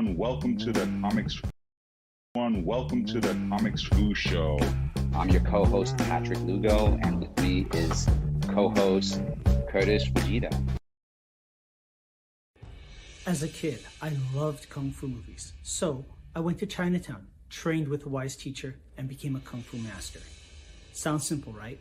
welcome to the Comics Foo Show. I'm your co-host Patrick Lugo, and with me is co-host Curtis Fujita. As a kid, I loved Kung Fu movies, so I went to Chinatown, trained with a wise teacher, and became a Kung Fu master. Sounds simple, right?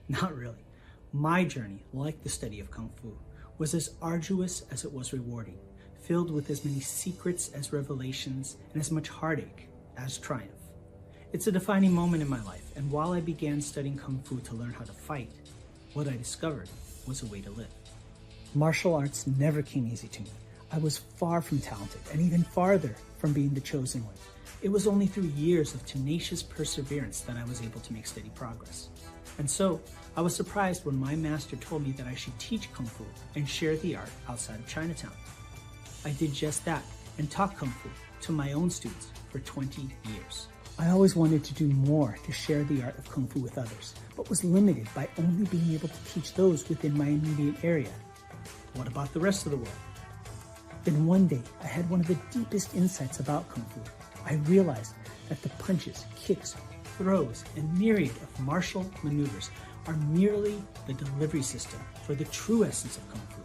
Not really. My journey, like the study of Kung Fu, was as arduous as it was rewarding, filled with as many secrets as revelations and as much heartache as triumph. It's a defining moment in my life, and while I began studying Kung Fu to learn how to fight, what I discovered was a way to live. Martial arts never came easy to me. I was far from talented, and even farther from being the chosen one. It was only through years of tenacious perseverance that I was able to make steady progress. And so, I was surprised when my master told me that I should teach Kung Fu and share the art outside of Chinatown. I did just that and taught Kung Fu to my own students for 20 years. I always wanted to do more to share the art of Kung Fu with others, but was limited by only being able to teach those within my immediate area. What about the rest of the world? Then one day, I had one of the deepest insights about Kung Fu. I realized that the punches, kicks, throws, and myriad of martial maneuvers are merely the delivery system for the true essence of Kung Fu,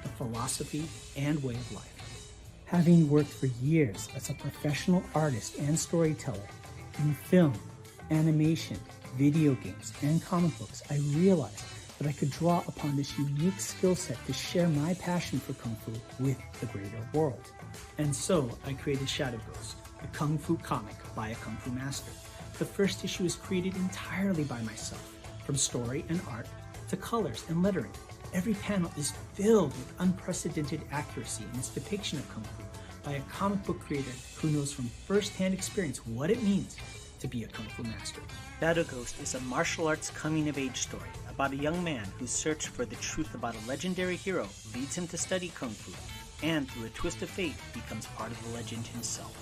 the philosophy and way of life. Having worked for years as a professional artist and storyteller in film, animation, video games, and comic books, I realized that I could draw upon this unique skill set to share my passion for Kung Fu with the greater world. And so I created Shadow Ghost, a Kung Fu comic by a Kung Fu master. The first issue is created entirely by myself, from story and art to colors and lettering. Every panel is filled with unprecedented accuracy in its depiction of Kung Fu by a comic book creator who knows from first-hand experience what it means to be a Kung Fu master. Shadow Ghost is a martial arts coming-of-age story about a young man whose search for the truth about a legendary hero leads him to study Kung Fu, and through a twist of fate becomes part of the legend himself.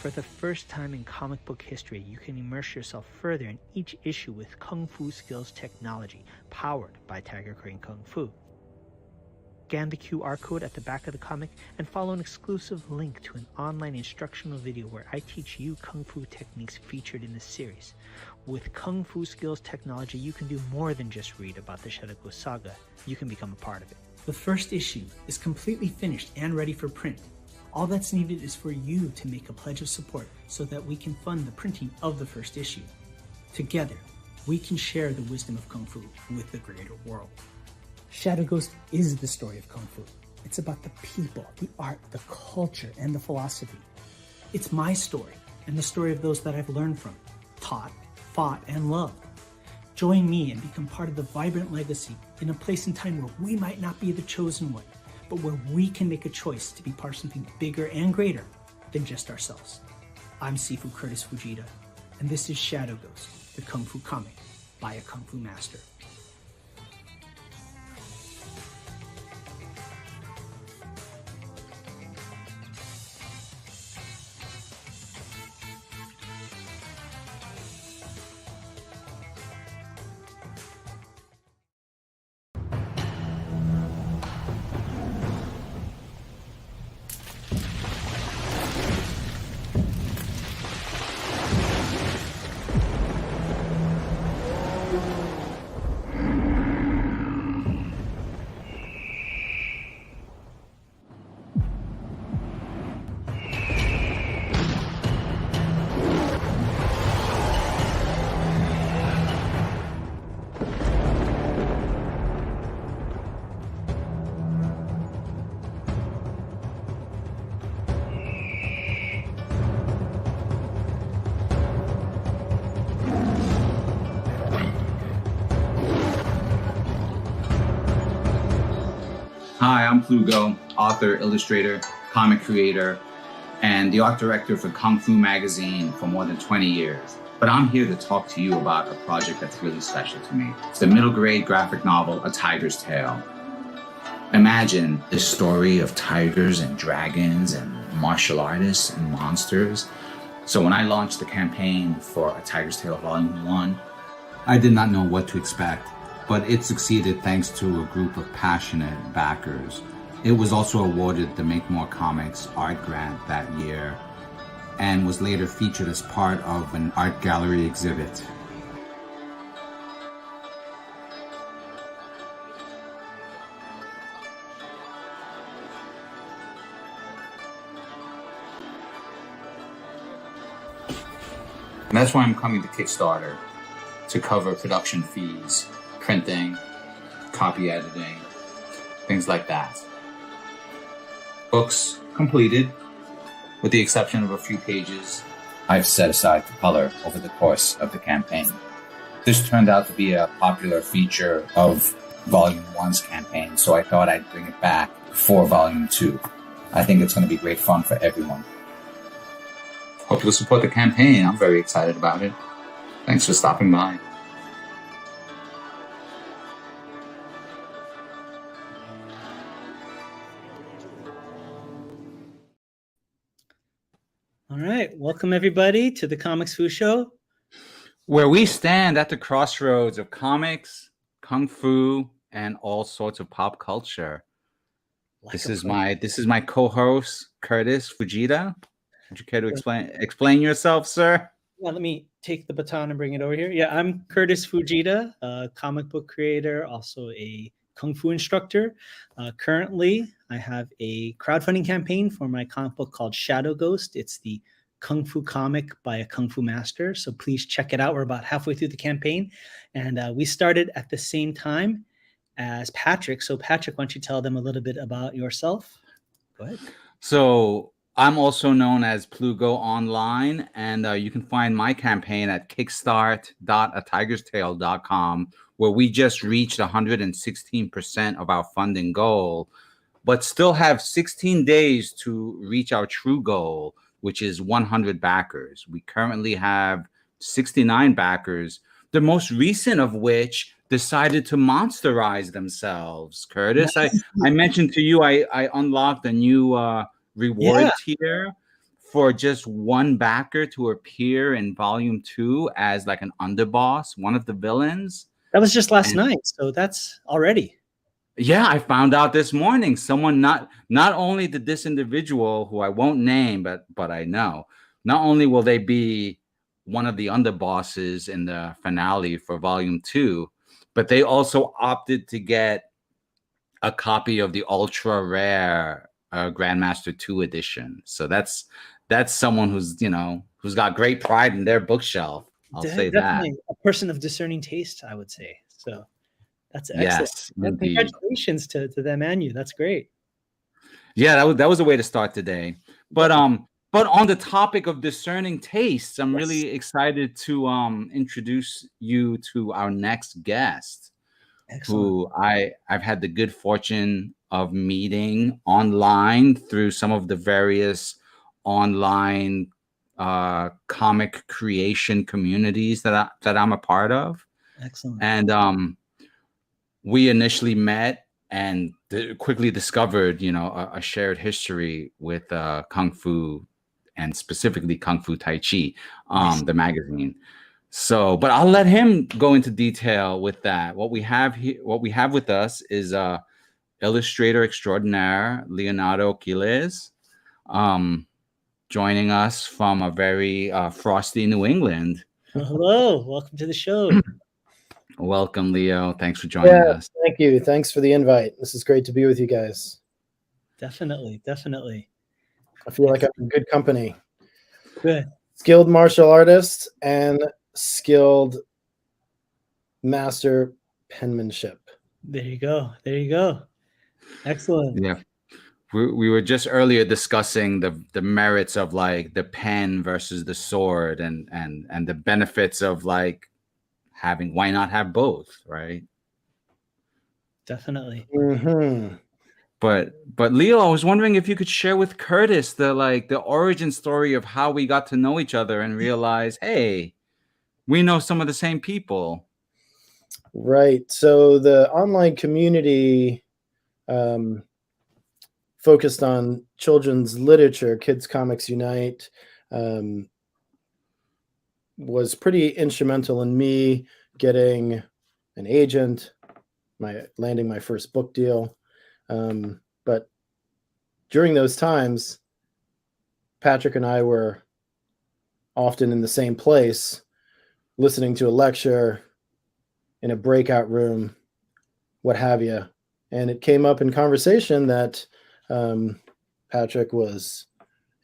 For the first time in comic book history, you can immerse yourself further in each issue with Kung Fu skills technology, powered by Tiger Crane Kung Fu. Scan the QR code at the back of the comic and follow an exclusive link to an online instructional video where I teach you Kung Fu techniques featured in this series. With Kung Fu skills technology, you can do more than just read about the Shadow Ghost saga. You can become a part of it. The first issue is completely finished and ready for print. All that's needed is for you to make a pledge of support so that we can fund the printing of the first issue. Together, we can share the wisdom of Kung Fu with the greater world. Shadow Ghost is the story of Kung Fu. It's about the people, the art, the culture, and the philosophy. It's my story and the story of those that I've learned from, taught, fought, and loved. Join me and become part of the vibrant legacy in a place and time where we might not be the chosen one, but where we can make a choice to be part of something bigger and greater than just ourselves. I'm Sifu Curtis Fujita, and this is Shadow Ghost, the Kung Fu comic by a Kung Fu master. Hi, I'm Plugo, author, illustrator, comic creator, and the art director for Kung Fu magazine for more than 20 years. But I'm here to talk to you about a project that's really special to me. It's the middle grade graphic novel, A Tiger's Tale. Imagine this story of tigers and dragons and martial artists and monsters. So when I launched the campaign for A Tiger's Tale Volume 1, I did not know what to expect, but it succeeded thanks to a group of passionate backers. It was also awarded the Make More Comics art grant that year and was later featured as part of an art gallery exhibit. And that's why I'm coming to Kickstarter, to cover production fees, printing, copy editing, things like that. Books completed, with the exception of a few pages I've set aside for color over the course of the campaign. This turned out to be a popular feature of Volume 1's campaign, so I thought I'd bring it back for Volume 2. I think it's going to be great fun for everyone. Hope you'll support the campaign. I'm very excited about it. Thanks for stopping by. All right. Welcome, everybody, to the Comics Fu Show, where we stand at the crossroads of comics, kung fu, and all sorts of pop culture. This is my co-host, Curtis Fujita. Would you care to explain yourself, sir? Yeah, let me take the baton and bring it over here. Yeah, I'm Curtis Fujita, a comic book creator, also a Kung Fu instructor. Currently, I have a crowdfunding campaign for my comic book called Shadow Ghost. It's the Kung Fu comic by a Kung Fu master. So please check it out. We're about halfway through the campaign. And we started at the same time as Patrick. So Patrick, why don't you tell them a little bit about yourself? Go ahead. So I'm also known as Plugo Online, and you can find my campaign at kickstart.atigerstale.com, where we just reached 116% of our funding goal, but still have 16 days to reach our true goal, which is 100 backers. We currently have 69 backers, the most recent of which decided to monsterize themselves. Curtis, I mentioned to you I unlocked a new reward tier for just one backer to appear in Volume 2 as like an underboss, one of the villains. That was just last night, so that's already. Yeah, I found out this morning. Someone not only did this individual, who I won't name, but I know, not only will they be one of the underbosses in the finale for Volume 2, but they also opted to get a copy of the ultra rare Grandmaster 2 edition. So that's someone who's got great pride in their bookshelf. I'll say that. A person of discerning taste, I would say. So that's excellent. Yes, indeed. Congratulations to them and you. That's great. Yeah, that was a way to start today. But on the topic of discerning tastes, I'm really excited to introduce you to our next guest. Excellent. Who I've had the good fortune of meeting online through some of the various online comic creation communities that I'm a part of. Excellent. And we initially met and quickly discovered, a shared history with Kung Fu, and specifically Kung Fu Tai Chi, the magazine. So, but I'll let him go into detail with that. What we have with us is illustrator extraordinaire Leonardo Quiles, joining us from a very frosty New England. Hello, welcome to the show. Welcome, Leo. Thanks for joining us. Thank you. Thanks for the invite. This is great to be with you guys. Definitely. I feel like I'm in good company. Good. Skilled martial artist and skilled master penmanship. There you go. Excellent. Yeah. We were just earlier discussing the merits of like the pen versus the sword and the benefits of like why not have both, right? Definitely. Mm-hmm. But Leo, I was wondering if you could share with Curtis the origin story of how we got to know each other and realize, hey, we know some of the same people. Right. So the online community focused on children's literature, Kids Comics Unite, was pretty instrumental in me getting an agent, landing my first book deal. But during those times, Patrick and I were often in the same place, listening to a lecture in a breakout room, what have you. And it came up in conversation that Patrick was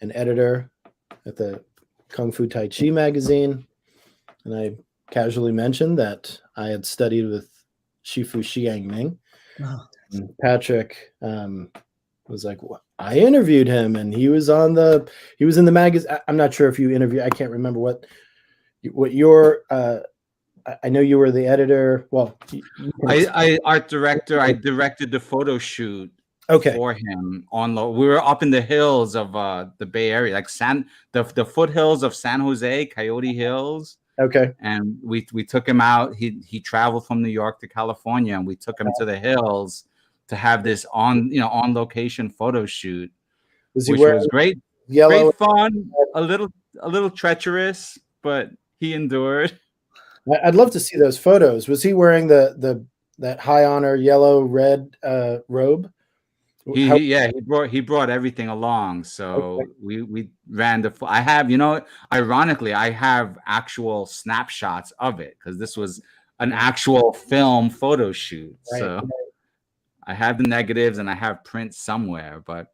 an editor at the Kung Fu Tai Chi magazine. And I casually mentioned that I had studied with Shifu Xiang Ming. Oh, And Patrick was like, well, I interviewed him, and he was in the magazine. I'm not sure if you interviewed. I can't remember what your. I know you were the editor. Well, I art director. I directed the photo shoot okay. for him we were up in the hills of the Bay Area, like the foothills of San Jose, Coyote Hills. Okay. And we took him out. He traveled from New York to California, and we took him to the hills to have this on location photo shoot, Was he which wearing was great, yellow? great fun, a little treacherous, but he endured. I'd love to see those photos. Was he wearing that high honor yellow red robe? He brought everything along. So Okay. we ran I have, ironically, I have actual snapshots of it because this was an actual film photo shoot. Right. So I have the negatives and I have prints somewhere, but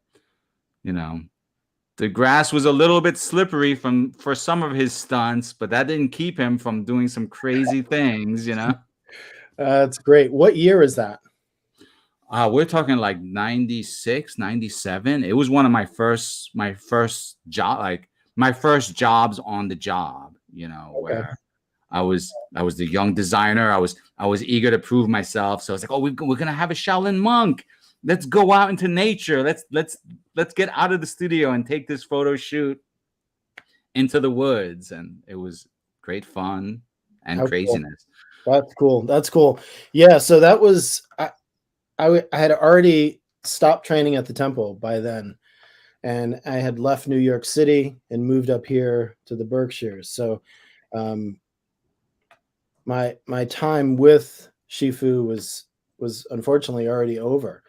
the grass was a little bit slippery for some of his stunts, but that didn't keep him from doing some crazy things. That's great. What year is that? We're talking like 96, 97. It was one of my first job, like my first jobs on the job, where I was the young designer. I was eager to prove myself. So I was like, oh, we're going to have a Shaolin monk. Let's go out into nature. Let's get out of the studio and take this photo shoot into the woods. And it was great fun and craziness. Cool. That's cool. Yeah. So that was, I had already stopped training at the temple by then, and I had left New York City and moved up here to the Berkshires. So my time with Shifu was unfortunately already over,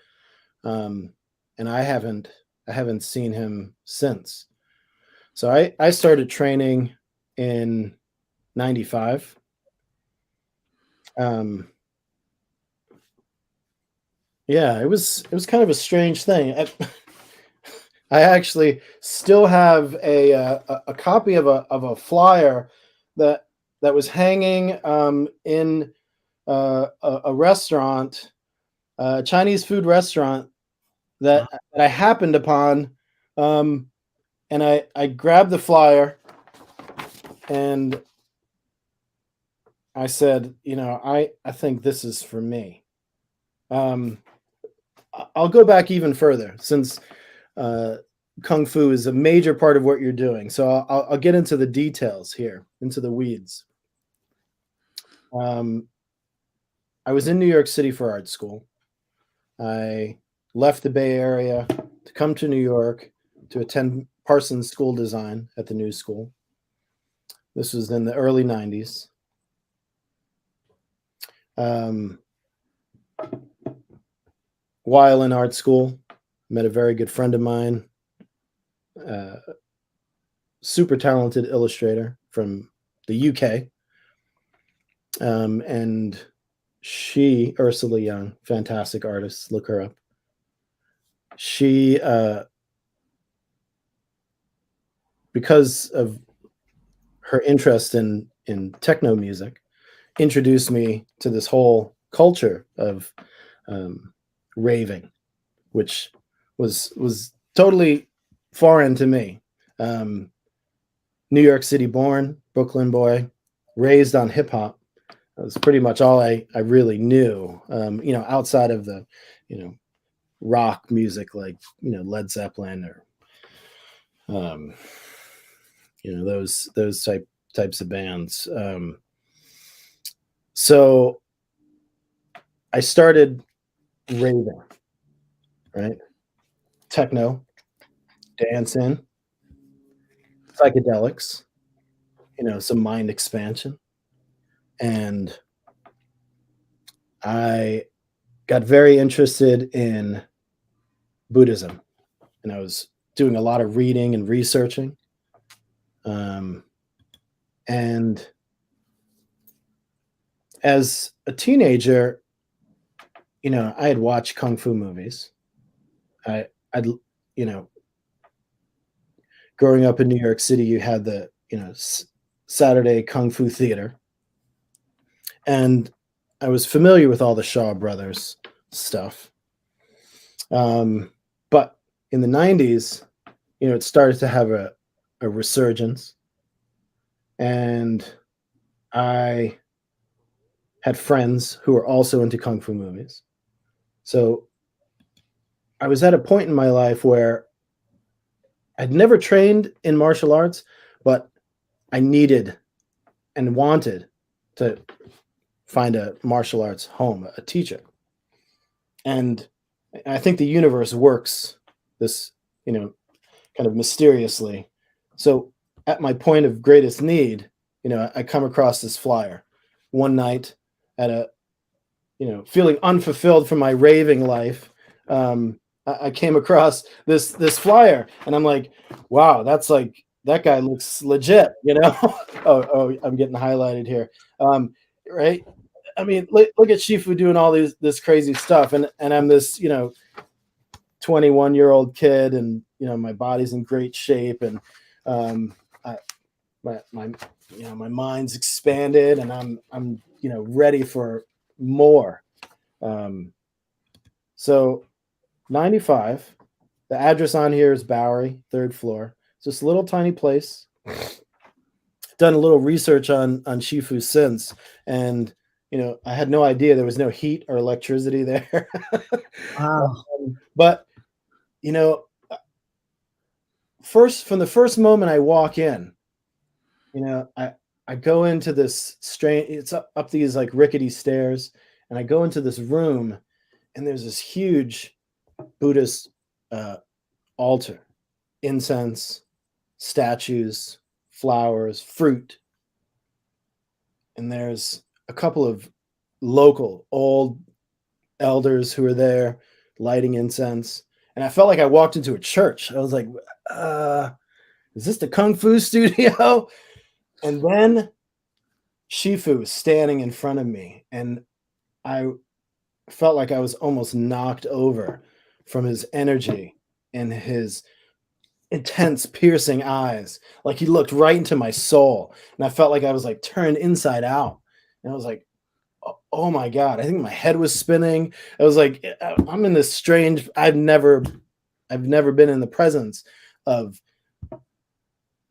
and I haven't seen him since. So I started training in 95. Yeah, it was kind of a strange thing. I actually still have a copy of a flyer that was hanging in a restaurant, a Chinese food restaurant that I happened upon, and I grabbed the flyer and I said, I think this is for me. I'll go back even further since Kung Fu is a major part of what you're doing. So I'll get into the details here, into the weeds. I was in New York City for art school. I left the Bay Area to come to New York to attend Parsons School Design at the New School. This was in the early 90s. While in art school, met a very good friend of mine, super talented illustrator from the UK. And she, Ursula Young, fantastic artist, look her up. She, because of her interest in techno music, introduced me to this whole culture of raving, which was totally foreign to me. New York City born, Brooklyn boy, raised on hip hop. That was pretty much all I really knew. Outside of the, rock music like Led Zeppelin or those types of bands. So I started raving, right? Techno, dancing, psychedelics, some mind expansion. And I got very interested in Buddhism. and I was doing a lot of reading and researching. And as a teenager, I had watched kung fu movies. I'd, growing up in New York City, you had the, Saturday Kung Fu Theater. And I was familiar with all the Shaw Brothers stuff. But in the 90s, it started to have a resurgence. And I had friends who were also into Kung Fu movies. So I was at a point in my life where I'd never trained in martial arts, but I needed and wanted to find a martial arts home, a teacher. And I think the universe works this, kind of mysteriously. So at my point of greatest need, I come across this flyer one night at a, feeling unfulfilled from my raving life. I came across this flyer, and I'm like, wow, that's like, that guy looks legit, oh, I'm getting highlighted here. Right. I mean, look at Shifu doing all this crazy stuff, and I'm this, 21-year-old kid, and my body's in great shape, and my mind's expanded, and I'm ready for more. So 95, the address on here is Bowery, 3rd floor. It's this little tiny place. Done a little research on Shifu since, and I had no idea there was no heat or electricity there. Wow. But from the first moment I walk in, I go into this strange, it's up these like rickety stairs, and I go into this room, and there's this huge Buddhist altar, incense, statues, flowers, fruit. And there's a couple of local old elders who are there lighting incense. And I felt like I walked into a church. I was like, is this the Kung Fu studio? And then Shifu was standing in front of me, and I felt like I was almost knocked over from his energy and his intense, piercing eyes. Like he looked right into my soul, and I felt like I was like turned inside out. And I was like, oh my God, I think my head was spinning. I was like, I'm in this strange, I've never been in the presence of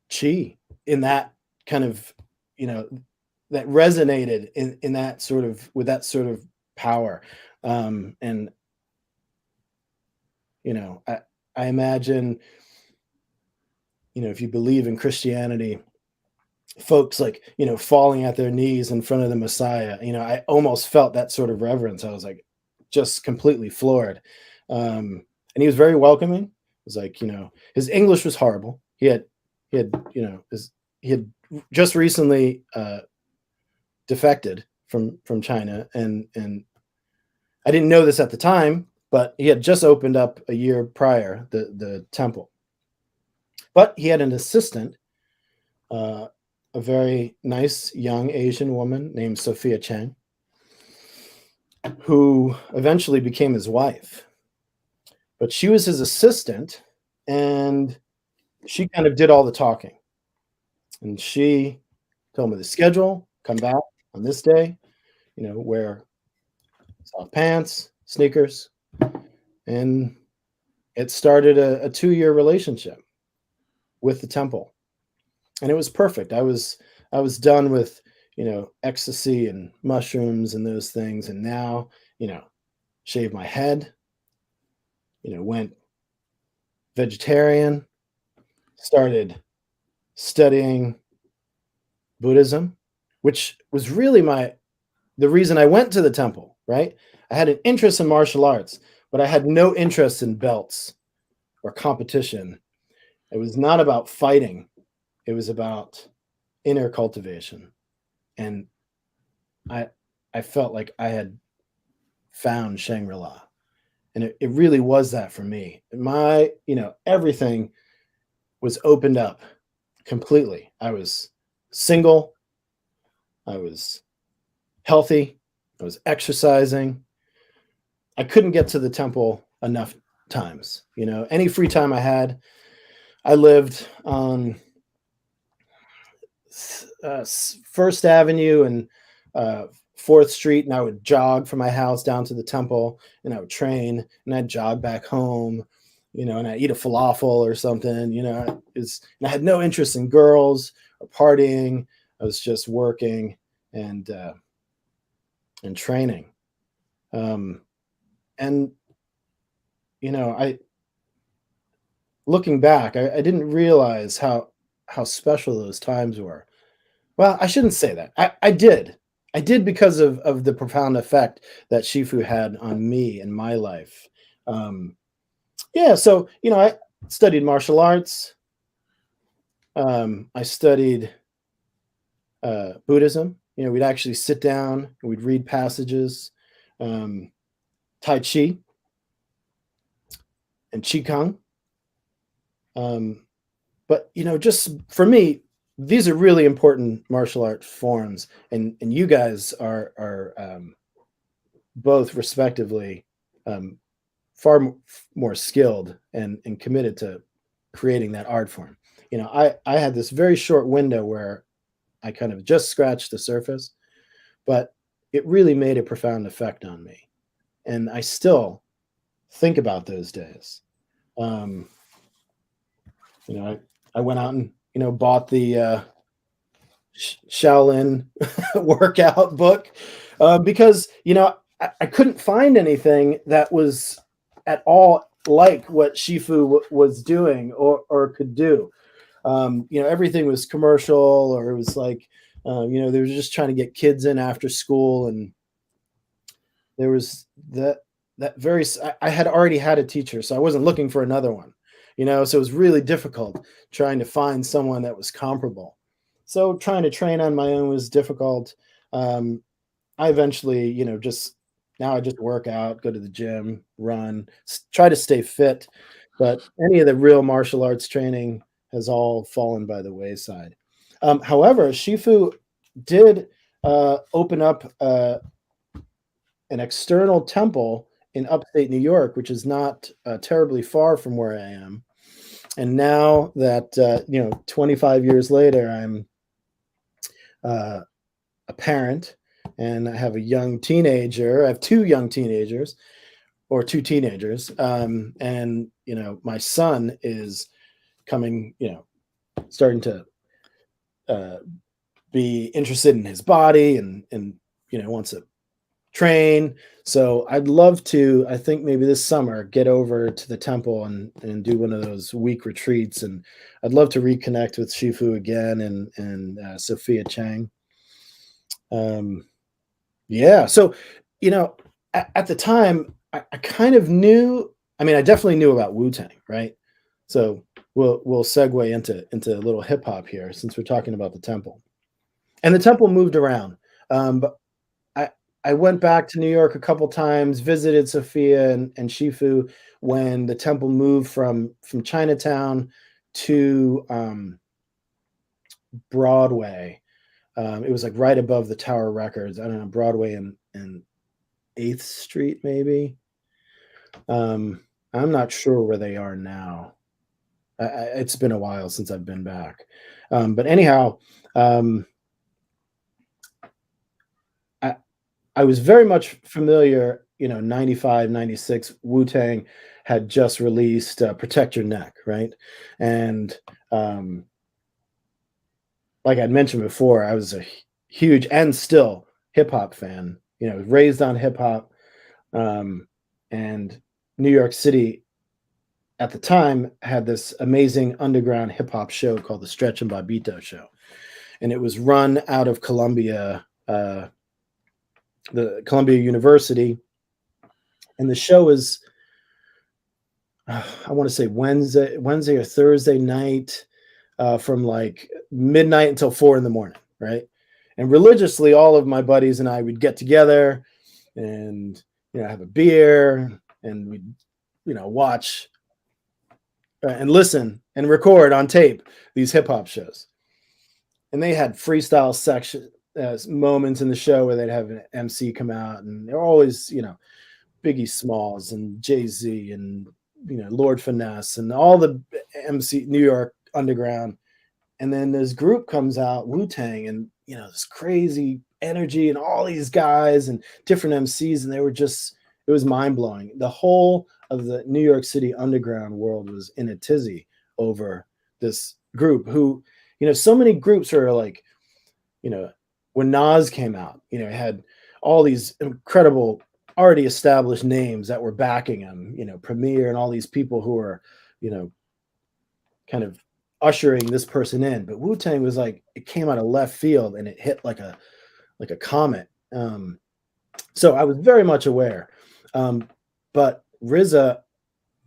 chi in that kind of, that resonated in that sort of, with that sort of power. And I imagine, if you believe in Christianity, folks like, falling at their knees in front of the Messiah, I almost felt that sort of reverence. I was like, just completely floored. And he was very welcoming. It was like, his English was horrible. He had just recently defected from China, and I didn't know this at the time, but he had just opened up a year prior the temple. But he had an assistant, a very nice young Asian woman named Sophia Chang, who eventually became his wife. But she was his assistant, and she kind of did all the talking. And she told me the schedule, come back on this day, wear soft pants, sneakers. And it started a 2-year relationship with the temple. And it was perfect. I was done with, ecstasy and mushrooms and those things. And now, shaved my head, went vegetarian, started studying Buddhism, which was really the reason I went to the temple, right? I had an interest in martial arts, but I had no interest in belts or competition. It was not about fighting. It was about inner cultivation. And I felt like I had found Shangri-La. And it really was that for me. My, everything was opened up completely. I was single. I was healthy. I was exercising. I couldn't get to the temple enough times. Any free time I had, I lived on First Avenue and 4th Street, and I would jog from my house down to the temple, and I would train, and I'd jog back home, and I'd eat a falafel or something. And I had no interest in girls or partying. I was just working and training. And I looking back, I didn't realize how special those times were. Well, I shouldn't say that. I did. I did because of the profound effect that Shifu had on me and my life. So I studied martial arts. I studied Buddhism. We'd actually sit down and we'd read passages, Tai Chi and Qigong. But just for me, these are really important martial art forms, and you guys are both respectively far more skilled and committed to creating that art form. I had this very short window where I kind of just scratched the surface, but it really made a profound effect on me, and I still think about those days. I went out and bought the Shaolin workout book because I couldn't find anything that was at all like what Shifu was doing or could do. Everything was commercial, or it was like they were just trying to get kids in after school, and there was that very. I had already had a teacher, so I wasn't looking for another one. So it was really difficult trying to find someone that was comparable. So trying to train on my own was difficult. I eventually, I just work out, go to the gym, run, try to stay fit. But any of the real martial arts training has all fallen by the wayside. However, Shifu did open up an external temple in upstate New York, which is not terribly far from where I am. And now that 25 years later, I'm a parent, and I have a young teenager. I have two young teenagers, or two teenagers, and my son is coming, starting to be interested in his body and wants to train. So I'd love to, I think maybe this summer, get over to the temple and do one of those week retreats. And I'd love to reconnect with Shifu again and Sophia Chang. So, at the time, I kind of knew, I definitely knew about Wu-Tang, right? So we'll segue into a little hip hop here, since we're talking about the temple. And the temple moved around. But I went back to New York a couple times, visited Sophia and Shifu when the temple moved from Chinatown to Broadway. It was like right above the Tower Records. I don't know, Broadway and 8th Street, maybe. I'm not sure where they are now. It's been a while since I've been back. But anyhow, I was very much familiar, 95, 96, Wu-Tang had just released Protect Your Neck, right? And like I'd mentioned before, I was a huge and still hip-hop fan, raised on hip-hop. And New York City at the time had this amazing underground hip-hop show called the Stretch and Bobbito Show. And it was run out of Columbia, the Columbia University, and the show was, I want to say Wednesday or Thursday night, from like midnight until 4 a.m, right? And religiously, all of my buddies and I would get together and have a beer, and we, watch and listen and record on tape these hip hop shows. And they had freestyle section moments in the show where they'd have an MC come out, and they're always, Biggie Smalls and Jay-Z and, Lord Finesse and all the MC New York Underground. And then this group comes out, Wu-Tang, and, this crazy energy and all these guys and different MCs. And they were just, it was mind blowing. The whole of the New York City underground world was in a tizzy over this group who, so many groups are like, when Nas came out, it had all these incredible, already established names that were backing him, Premier and all these people who were, kind of ushering this person in. But Wu-Tang was like, it came out of left field and it hit like a comet. So I was very much aware. But RZA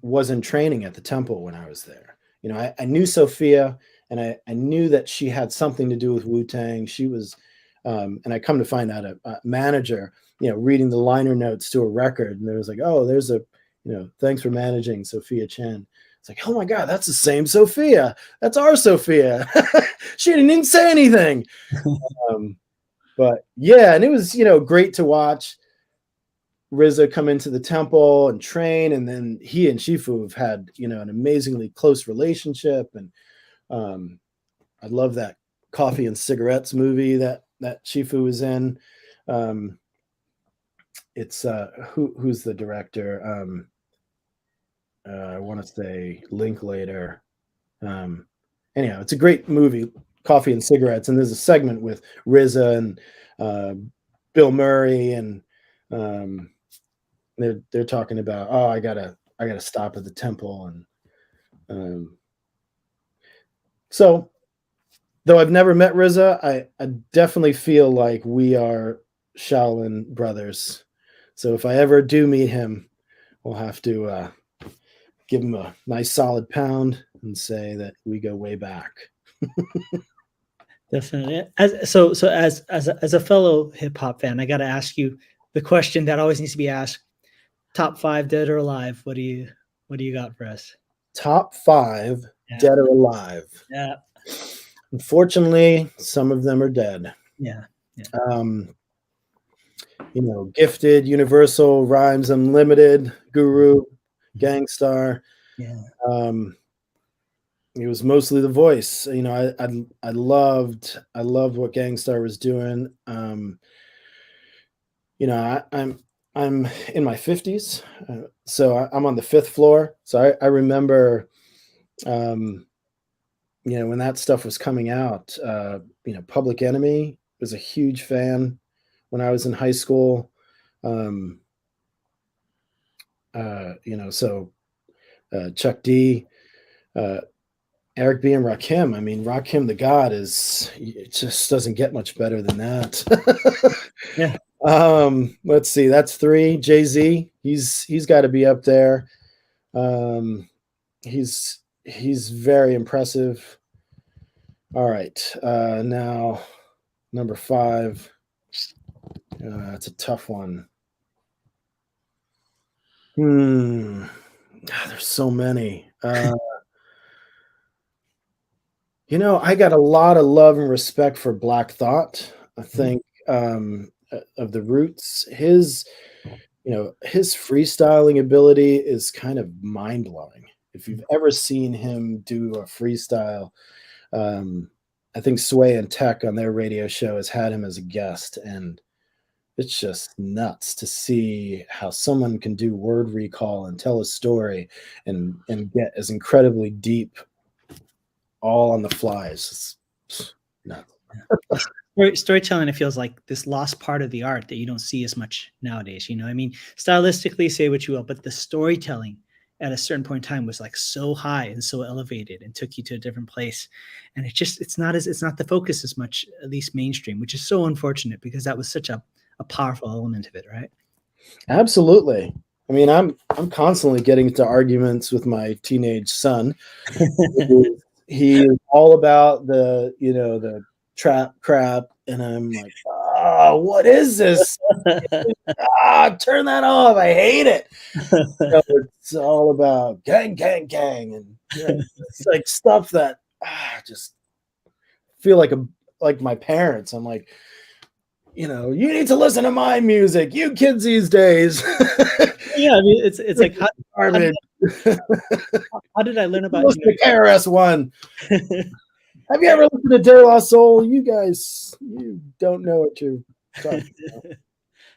was in training at the temple when I was there. I knew Sophia, and I knew that she had something to do with Wu-Tang. She was, and I come to find out a manager, reading the liner notes to a record, and there was like, oh, there's a, thanks for managing Sophia Chen. It's like, oh my God, that's the same Sophia. That's our Sophia. She didn't even say anything. But yeah, and it was, great to watch RZA come into the temple and train, and then he and Shifu have had, an amazingly close relationship. And I love that Coffee and Cigarettes movie that Shifu was in. It's who's the director? I want to say Linklater. Anyhow, it's a great movie, Coffee and Cigarettes, and there's a segment with RZA and Bill Murray, and they're talking about, oh, I gotta stop at the temple, and so though I've never met RZA, I definitely feel like we are Shaolin brothers. So if I ever do meet him, we'll have to give him a nice solid pound and say that we go way back. Definitely. As a fellow hip hop fan, I got to ask you the question that always needs to be asked: top 5 dead or alive. What do you got for us? Top 5 dead or alive. Yeah. Unfortunately, some of them are dead. Yeah. Gifted, Universal, Rhymes Unlimited, Guru, Gangstar. Yeah. It was mostly the voice. I loved what Gangstar was doing. I'm in my 50s, so I'm on the 5th floor. So I remember, when that stuff was coming out. Public Enemy was a huge fan when I was in high school. Chuck D, Eric B. and Rakim. I mean, Rakim the God it just doesn't get much better than that. Yeah. Let's see, that's 3. Jay-Z, he's got to be up there. He's very impressive. All right, now number 5. It's a tough one. There's so many. I got a lot of love and respect for Black Thought. I think of the Roots, his freestyling ability is kind of mind blowing. If you've ever seen him do a freestyle, I think Sway and Tech on their radio show has had him as a guest, and it's just nuts to see how someone can do word recall and tell a story and get as incredibly deep all on the fly. It's just nuts. Storytelling, it feels like this lost part of the art that you don't see as much nowadays. I mean, stylistically, say what you will, but the storytelling at a certain point in time was like so high and so elevated and took you to a different place. And it's not the focus as much, at least mainstream, which is so unfortunate because that was such a powerful element of it, right? Absolutely. I mean, I'm constantly getting into arguments with my teenage son. He is all about the trap crap, and I'm like, what is this? Turn that off. I hate it. It's all about gang, gang, gang, and it's like stuff that just feel like my parents. I'm like, you need to listen to my music, you kids these days. Yeah, I mean, it's like Garbage. how did I learn about Listen to KRS-One. Have you ever listened to De La Soul? You guys, you don't know what you're talking about.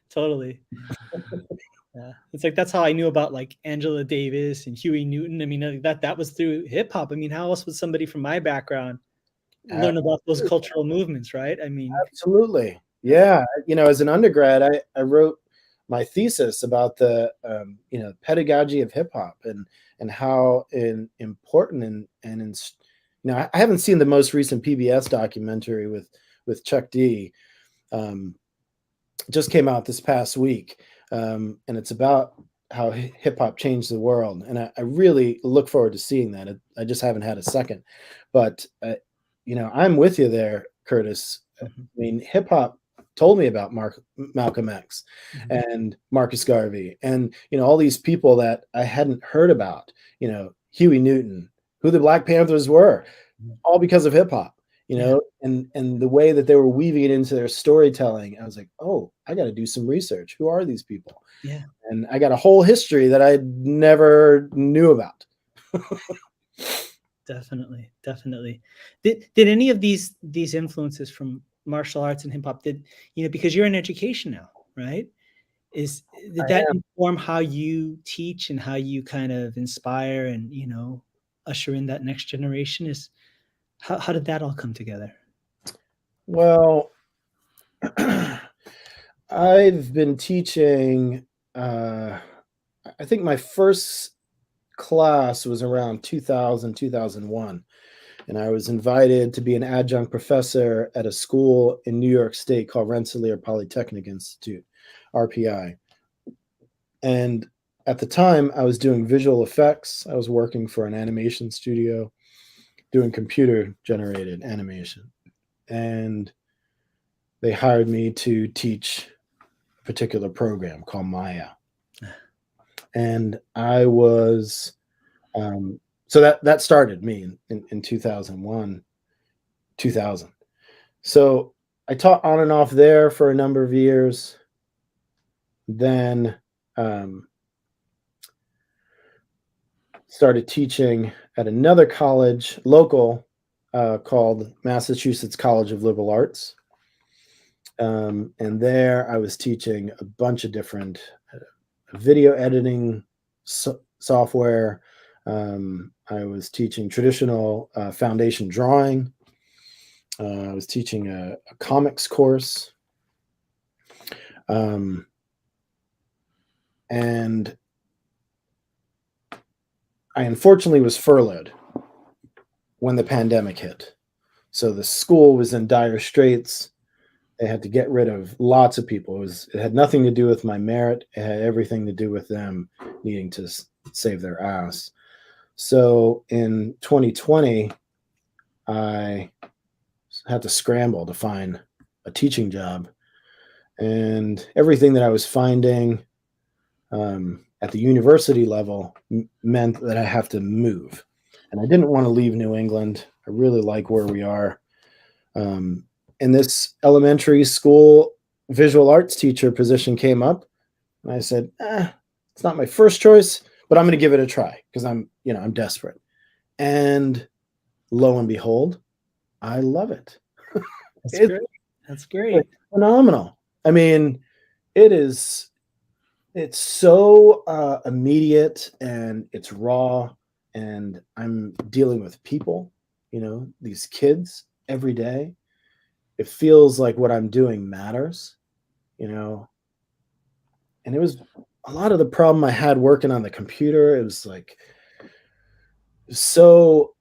Totally. Yeah, it's like that's how I knew about like Angela Davis and Huey Newton. I mean, that was through hip hop. I mean, how else would somebody from my background learn about those cultural movements, right? I mean, absolutely. Yeah. As an undergrad, I wrote my thesis about the pedagogy of hip hop and how important I haven't seen the most recent PBS documentary with Chuck D. Just came out this past week, and it's about how hip hop changed the world, and I really look forward to seeing that. I just haven't had a second, but I'm with you there, Curtis. I mean, hip hop told me about Malcolm X and Marcus Garvey and all these people that I hadn't heard about, Huey Newton, who the Black Panthers were, all because of hip hop, and the way that they were weaving it into their storytelling. I was like, oh, I got to do some research. Who are these people? Yeah. And I got a whole history that I never knew about. Definitely. Did any of these influences from martial arts and hip hop because you're in education now, right? Did that inform how you teach and how you kind of inspire and usher in that next generation? How did that all come together? Well, I've been teaching. I think my first class was around 2000, 2001. And I was invited to be an adjunct professor at a school in New York State called Rensselaer Polytechnic Institute, RPI. And at the time, I was doing visual effects. I was working for an animation studio, doing computer-generated animation. And they hired me to teach a particular program called Maya. And I was... so that started me in 2001, 2000. So I taught on and off there for a number of years. Then started teaching at another college, local, called Massachusetts College of Liberal Arts. And there I was teaching a bunch of different video editing software. I was teaching traditional foundation drawing. I was teaching a comics course. And I unfortunately was furloughed when the pandemic hit. So the school was in dire straits. They had to get rid of lots of people. It had nothing to do with my merit. It had everything to do with them needing to save their ass. So in 2020, I had to scramble to find a teaching job. And everything that I was finding at the university level meant that I have to move. And I didn't want to leave New England. I really like where we are. And this elementary school visual arts teacher position came up. And I said, it's not my first choice, but I'm going to give it a try because I'm desperate. And lo and behold, I love it. That's great. It's phenomenal. I mean, it's so immediate and it's raw, and I'm dealing with people, these kids every day. It feels like what I'm doing matters, and it was a lot of the problem I had working on the computer. It was like so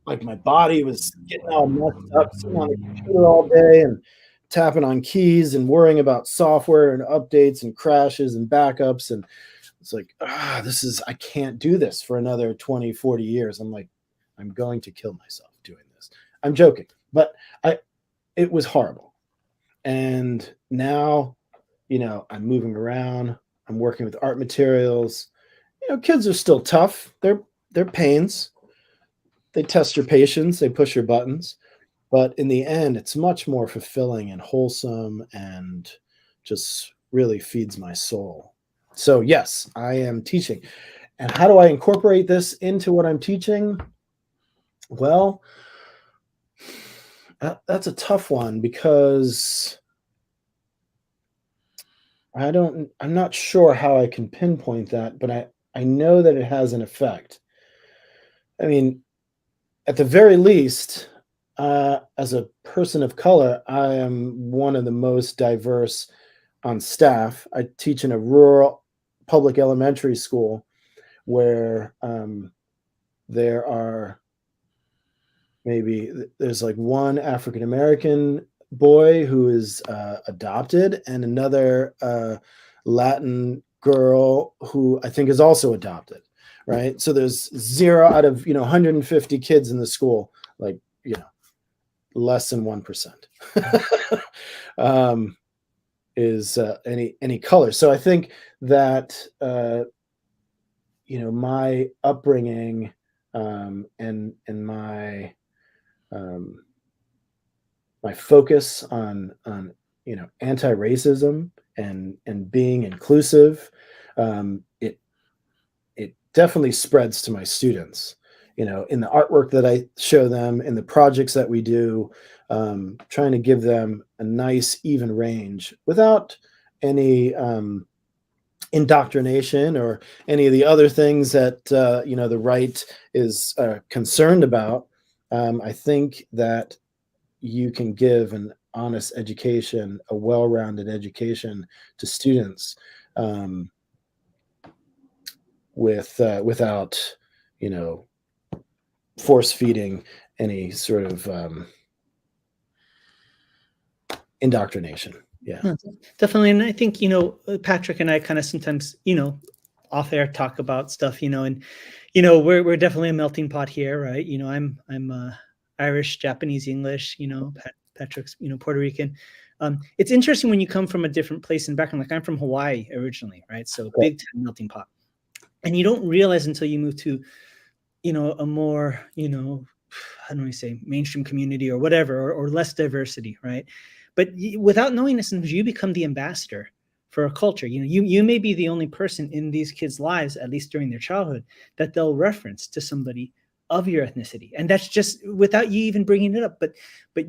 like my body was getting all messed up sitting on the computer all day and tapping on keys and worrying about software and updates and crashes and backups. And it's like, I can't do this for another 20, 40 years. I'm like, I'm going to kill myself doing this. I'm joking, but it was horrible. And now I'm moving around, I'm working with art materials. Kids are still tough. They're pains. They test your patience, they push your buttons. But in the end, it's much more fulfilling and wholesome and just really feeds my soul. So, yes, I am teaching. And how do I incorporate this into what I'm teaching? Well, that's a tough one because I'm not sure how I can pinpoint that, but I know that it has an effect. I mean, at the very least, as a person of color, I am one of the most diverse on staff. I teach in a rural public elementary school where there are there's like one African American boy who is adopted and another Latin girl who I think is also adopted, right? So there's 0 out of 150 kids in the school, like less than 1% is any color. So I think that my upbringing and my my focus on anti-racism and being inclusive, it definitely spreads to my students. In the artwork that I show them, in the projects that we do, trying to give them a nice even range without any indoctrination or any of the other things that the right is concerned about. I think that you can give an honest education, a well-rounded education to students without force feeding any sort of indoctrination. Yeah. No, definitely. And I think, Patrick and I kind of sometimes, off air talk about stuff, and, we're definitely a melting pot here, right? I'm Irish, Japanese, English, Patrick's, Puerto Rican. It's interesting when you come from a different place and background. Like I'm from Hawaii originally, right? So big time melting pot. And you don't realize until you move to, a more, how do I say, mainstream community or whatever, or less diversity, right? But without knowing this, you become the ambassador for a culture. You may be the only person in these kids' lives, at least during their childhood, that they'll reference to somebody of your ethnicity, and that's just without you even bringing it up. But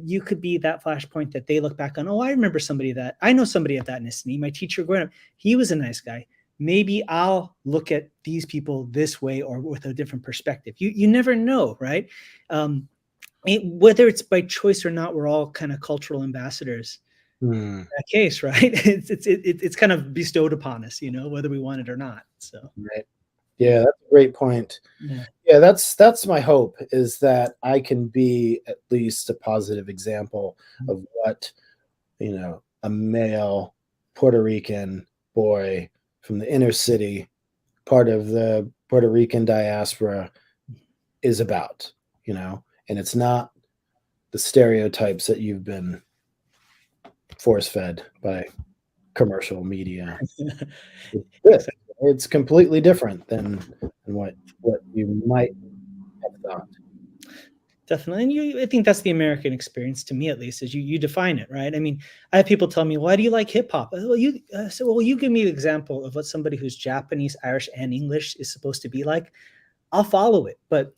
you could be that flashpoint that they look back on. Oh, I remember somebody that I know somebody of that ethnicity. My teacher growing up, he was a nice guy. Maybe I'll look at these people this way or with a different perspective. You never know, right? Whether it's by choice or not, we're all kind of cultural ambassadors. In that case, right? It's kind of bestowed upon us, whether we want it or not. So, right. Yeah, that's a great point. Yeah, that's my hope, is that I can be at least a positive example of what a male Puerto Rican boy from the inner city, part of the Puerto Rican diaspora, is about. And it's not the stereotypes that you've been force-fed by commercial media. It's completely different than what you might have thought. Definitely. And I think that's the American experience, to me at least, is you define it, right? I mean, I have people tell me, why do you like hip hop? Well, you give me an example of what somebody who's Japanese, Irish, and English is supposed to be like. I'll follow it, but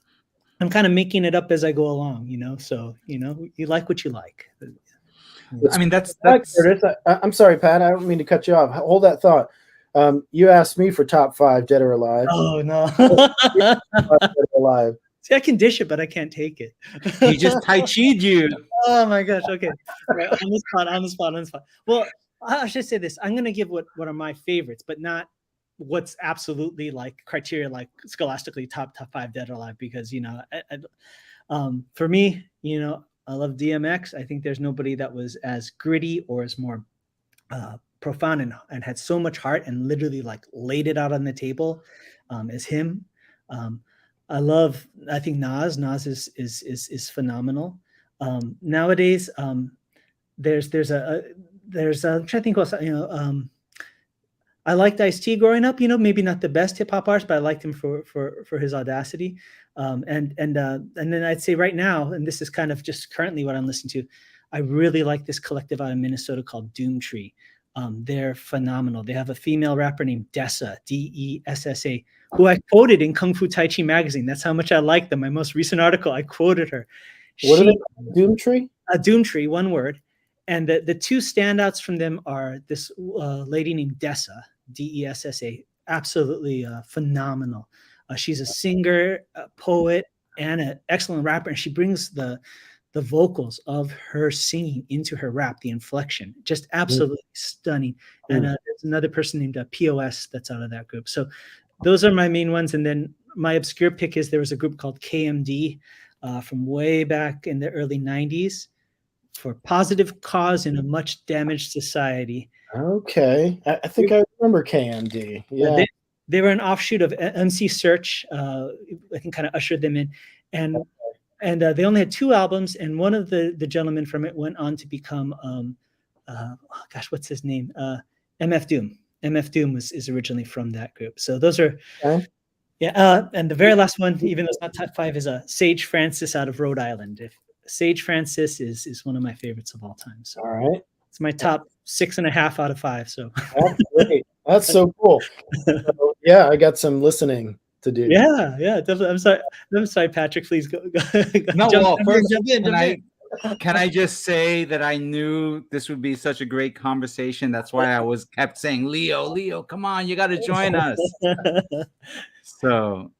I'm kind of making it up as I go along, so, you like what you like. I mean, that's Curtis, I'm sorry, Pat, I don't mean to cut you off. Hold that thought. You asked me for top 5 dead or alive. Oh, no. Dead or alive. See, I can dish it, but I can't take it. He just Tai Chi'd you. Oh my gosh. Okay. Right, on the spot. Well, I should say this. I'm going to give what are my favorites, but not what's absolutely like criteria, like scholastically top 5 dead or alive, because, for me, I love DMX. I think there's nobody that was as gritty or as more profound and had so much heart and literally like laid it out on the table as him. I think Nas is phenomenal. Nowadays, there's there's I'm trying to think what I liked Ice-T growing up. Maybe not the best hip hop artist, but I liked him for his audacity. And then I'd say right now, and this is kind of just currently what I'm listening to, I really like this collective out of Minnesota called Doomtree. They're phenomenal. They have a female rapper named Dessa, Dessa, who I quoted in Kung Fu Tai Chi magazine. That's how much I like them. My most recent article, I quoted her. What are they called? Doomtree? Doomtree, one word. And the two standouts from them are this lady named Dessa, Dessa, absolutely phenomenal. She's a singer, a poet, and an excellent rapper. And she brings the vocals of her singing into her rap, the inflection, just absolutely stunning. And there's another person named POS that's out of that group. So those are my main ones. And then my obscure pick is there was a group called KMD from way back in the early 90s for positive cause in a much damaged society. Okay. I think I remember KMD. Yeah. They were an offshoot of MC Search. I think kind of ushered them in. And they only had 2 albums, and one of the gentlemen from it went on to become, what's his name? MF Doom. MF Doom is originally from that group. So those are, and the very last one, even though it's not top 5, is Sage Francis out of Rhode Island. Sage Francis is one of my favorites of all time. So all right, it's my top 6.5 out of 5. So that's great. That's so cool. So, yeah, I got some listening to do. Yeah, definitely. I'm sorry, Patrick. Please go. No, well, first, jump in. Can I just say that I knew this would be such a great conversation. That's why I kept saying, Leo, come on, you got to join us. So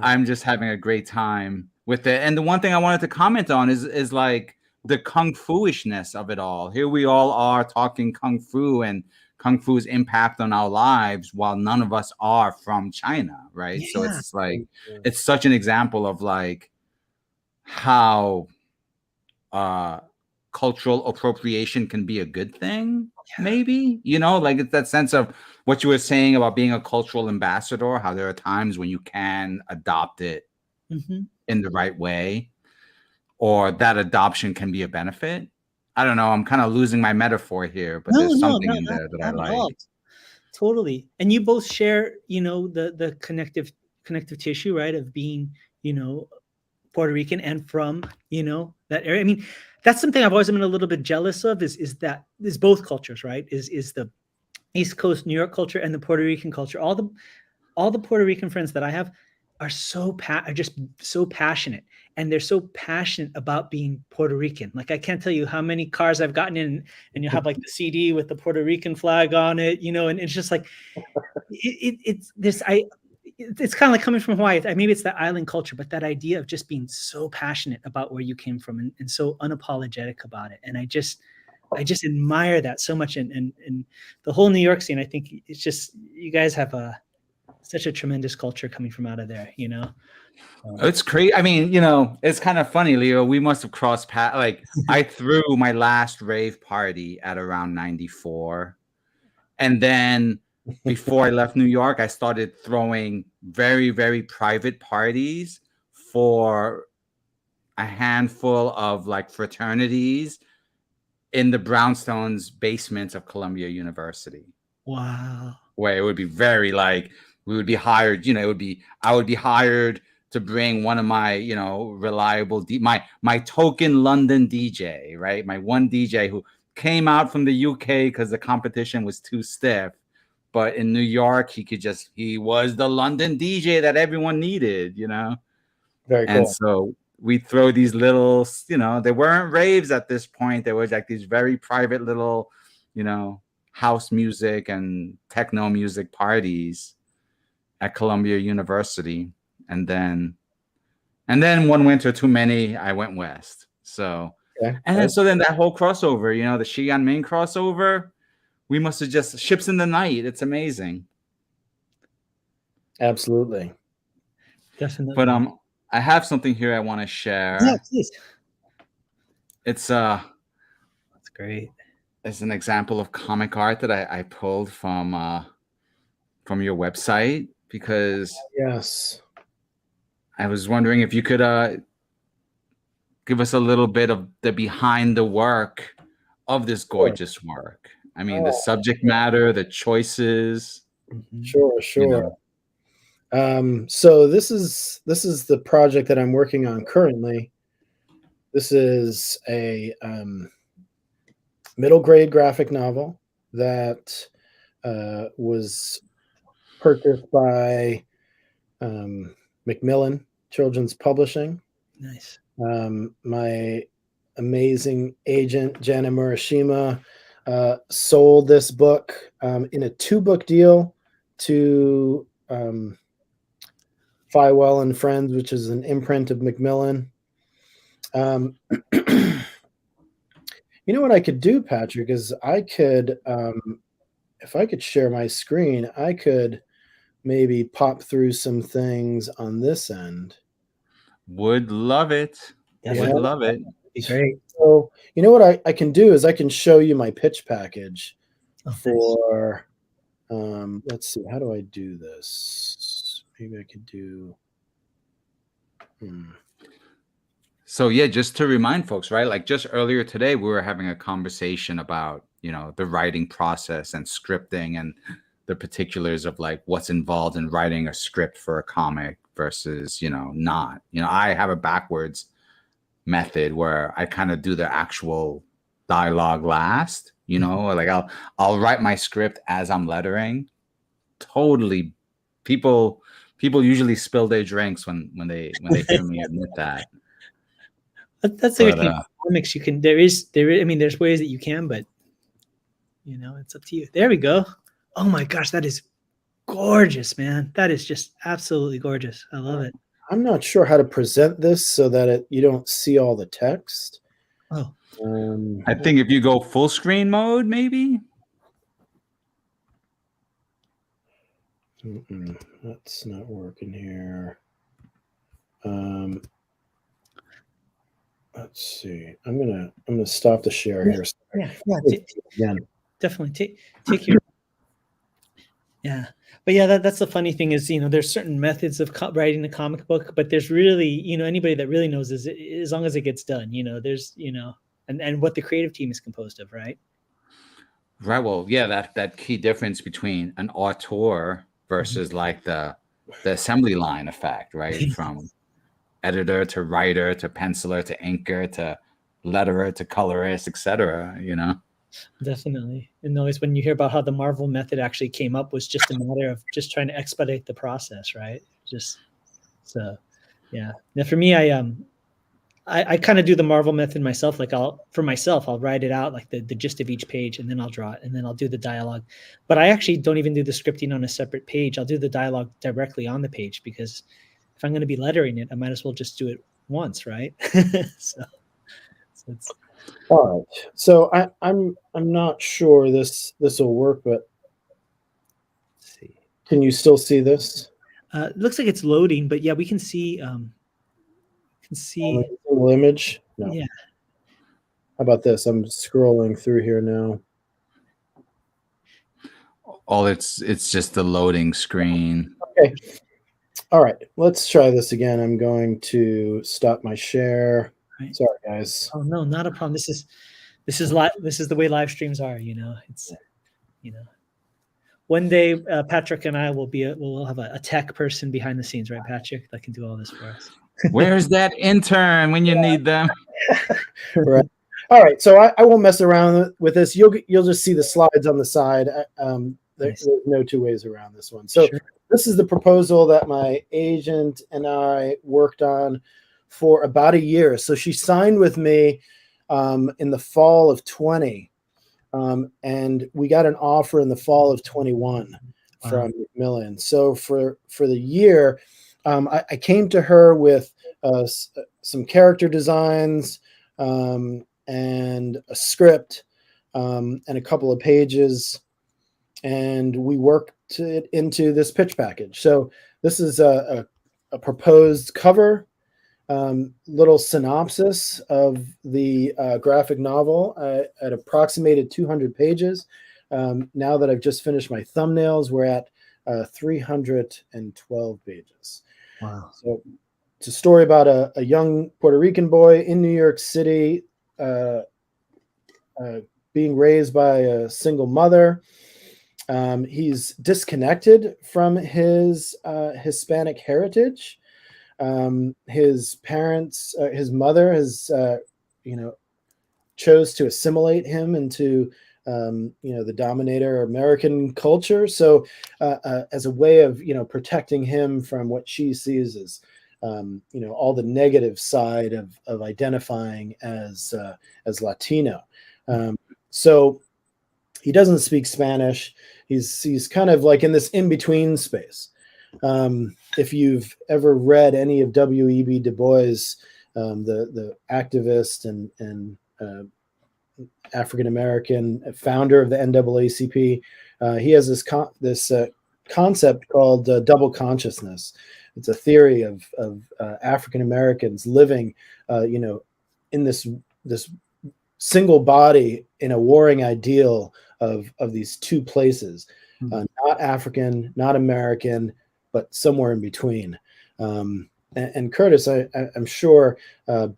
I'm just having a great time with it. And the one thing I wanted to comment on is like the kung fu-ishness of it all. Here we all are talking kung fu and kung fu's impact on our lives, while none of us are from China, right? So it's like it's such an example of like how cultural appropriation can be a good thing, maybe, like it's that sense of what you were saying about being a cultural ambassador, how there are times when you can adopt it in the right way, or that adoption can be a benefit. I don't know. I'm kind of losing my metaphor here, but there's something in there that I like. Totally. And you both share, the connective tissue, right, of being, Puerto Rican and from, that area. I mean, that's something I've always been a little bit jealous of is both cultures, right? Is the East Coast New York culture and the Puerto Rican culture. All the Puerto Rican friends that I have are just so passionate, and they're so passionate about being Puerto Rican. Like, I can't tell you how many cars I've gotten in, and you have like the CD with the Puerto Rican flag on it, and it's just like it's kind of like coming from Hawaii. Maybe it's that island culture, but that idea of just being so passionate about where you came from and so unapologetic about it. And I just admire that so much. And the whole New York scene, I think it's just, you guys have such a tremendous culture coming from out of there, It's crazy. I mean, it's kind of funny, Leo. We must have crossed paths. Like, I threw my last rave party at around 94. And then before I left New York, I started throwing very, very private parties for a handful of like fraternities in the brownstones basements of Columbia University. Wow. Where it would be very like, we would be hired, I would be hired to bring one of my, reliable, my token London DJ, right? My one DJ who came out from the UK because the competition was too stiff. But in New York, he was the London DJ that everyone needed, Very cool. And so we throw these little, they weren't raves at this point. There was like these very private little, house music and techno music parties at Columbia University. And then one winter too many, I went west. So, so then that whole crossover, the Xi'an Ming crossover, we must have just ships in the night. It's amazing. Absolutely. Definitely. But I have something here I want to share. Yeah, please. It's that's great. It's an example of comic art that I pulled from your website, because yes, I was wondering if you could give us a little bit of the behind the work of this gorgeous work. I mean, the subject matter, the choices. Sure, sure. So this is the project that I'm working on currently. This is a middle grade graphic novel that was purchased by Macmillan Children's Publishing. Nice. My amazing agent, Jana Murashima, sold this book in a 2-book deal to Fywell and Friends, which is an imprint of Macmillan. You know what I could do, Patrick, is I could, if I could share my screen, I could maybe pop through some things on this end. Would love it. Would love it. Be great. So, you know what I can do is I can show you my pitch package for, let's see, how do I do this? Maybe I could do, So yeah, just to remind folks, right? Like just earlier today, we were having a conversation about, you know, the writing process and scripting and the particulars of like what's involved in writing a script for a comic versus, you know, not. You know, I have a backwards method where I kind of do the actual dialogue last, you know, like I'll write my script as I'm lettering. Totally, people usually spill their drinks when they hear me admit that. That's the good thing. Comics, you can. I mean, there's ways that you can, but you know, it's up to you. There we go. Oh my gosh, that is gorgeous, man. That is just absolutely gorgeous. I love it. I'm not sure how to present this so that you don't see all the text. Oh, I think if you go full screen mode, maybe. That's not working here. Let's see. I'm gonna stop the share here. Yeah. Definitely take your. Yeah, but yeah, that's the funny thing is, you know, there's certain methods of writing a comic book, but there's really, you know, anybody that really knows is as long as it gets done, you know, there's, you know, and what the creative team is composed of, right? Right. Well, yeah, that key difference between an auteur versus like the assembly line effect, right? From editor to writer to penciler to inker to letterer to colorist, etc. You know. Definitely. And always when you hear about how the Marvel method actually came up was just a matter of just trying to expedite the process, right? Just so, yeah. Now for me, I kind of do the Marvel method myself. Like I'll write it out like the gist of each page, and then I'll draw it, and then I'll do the dialogue. But I actually don't even do the scripting on a separate page. I'll do the dialogue directly on the page because if I'm going to be lettering it, I might as well just do it once, right? so it's. All right. So I'm not sure this will work, but let's see. Can you still see this? It looks like it's loading, but yeah, we can see. Single image. No. Yeah. How about this? I'm scrolling through here now. Oh, it's just the loading screen. Okay. All right. Let's try this again. I'm going to stop my share. Right. Sorry, guys. Oh no, not a problem. This is the way live streams are. You know, it's, you know, one day Patrick and I we'll have a tech person behind the scenes, right, Patrick, that can do all this for us. Where's that intern when you need them? Right. All right. So I won't mess around with this. You'll just see the slides on the side. There's no two ways around this one. So This is the proposal that my agent and I worked on for about a year. So she signed with me in the fall of 20. And we got an offer in the fall of 21 from Macmillan. So for the year, I came to her with some character designs and a script and a couple of pages, and we worked it into this pitch package. So this is a proposed cover, little synopsis of the graphic novel at approximated 200 pages. Now that I've just finished my thumbnails, we're at 312 pages. Wow. So it's a story about a young Puerto Rican boy in New York City being raised by a single mother. He's disconnected from his Hispanic heritage. His parents, his mother has, chose to assimilate him into, the dominator American culture. So, as a way of, protecting him from what she sees as, all the negative side of identifying as Latino. So he doesn't speak Spanish. He's kind of like in this in between space. If you've ever read any of W.E.B. Du Bois, the activist and African American founder of the NAACP, he has this concept called double consciousness. It's a theory of African Americans living, in this single body in a warring ideal of these two places, not African, not American, but somewhere in between. And Curtis, I'm sure,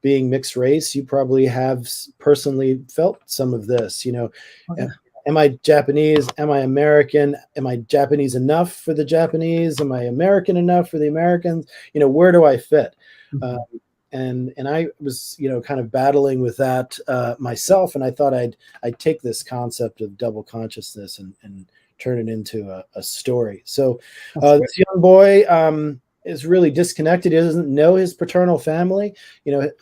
being mixed race, you probably have personally felt some of this. Okay. Am I Japanese? Am I American? Am I Japanese enough for the Japanese? Am I American enough for the Americans? Where do I fit? And I was, kind of battling with that myself, and I thought I'd take this concept of double consciousness and turn it into a story. So this young boy is really disconnected. He doesn't know his paternal family.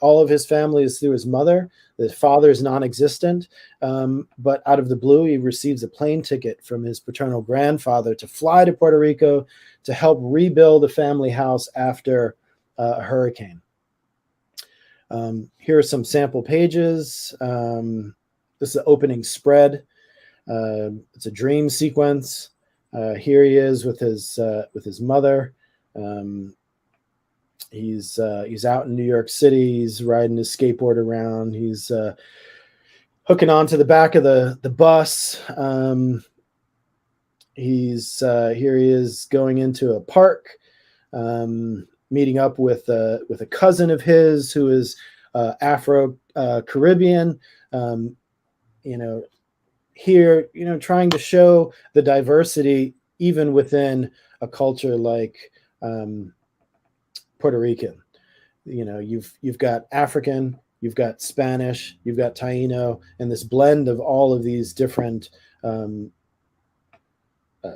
All of his family is through his mother. The father is non-existent, but out of the blue, he receives a plane ticket from his paternal grandfather to fly to Puerto Rico to help rebuild the family house after a hurricane. Here are some sample pages. This is the opening spread. It's a dream sequence. Here he is with his mother. He's out in New York City. He's riding his skateboard around. He's hooking onto the back of the bus. Here he is going into a park, meeting up with a cousin of his who is Afro Caribbean. Here, trying to show the diversity even within a culture like Puerto Rican. You've got African, you've got Spanish, you've got Taino, and this blend of all of these different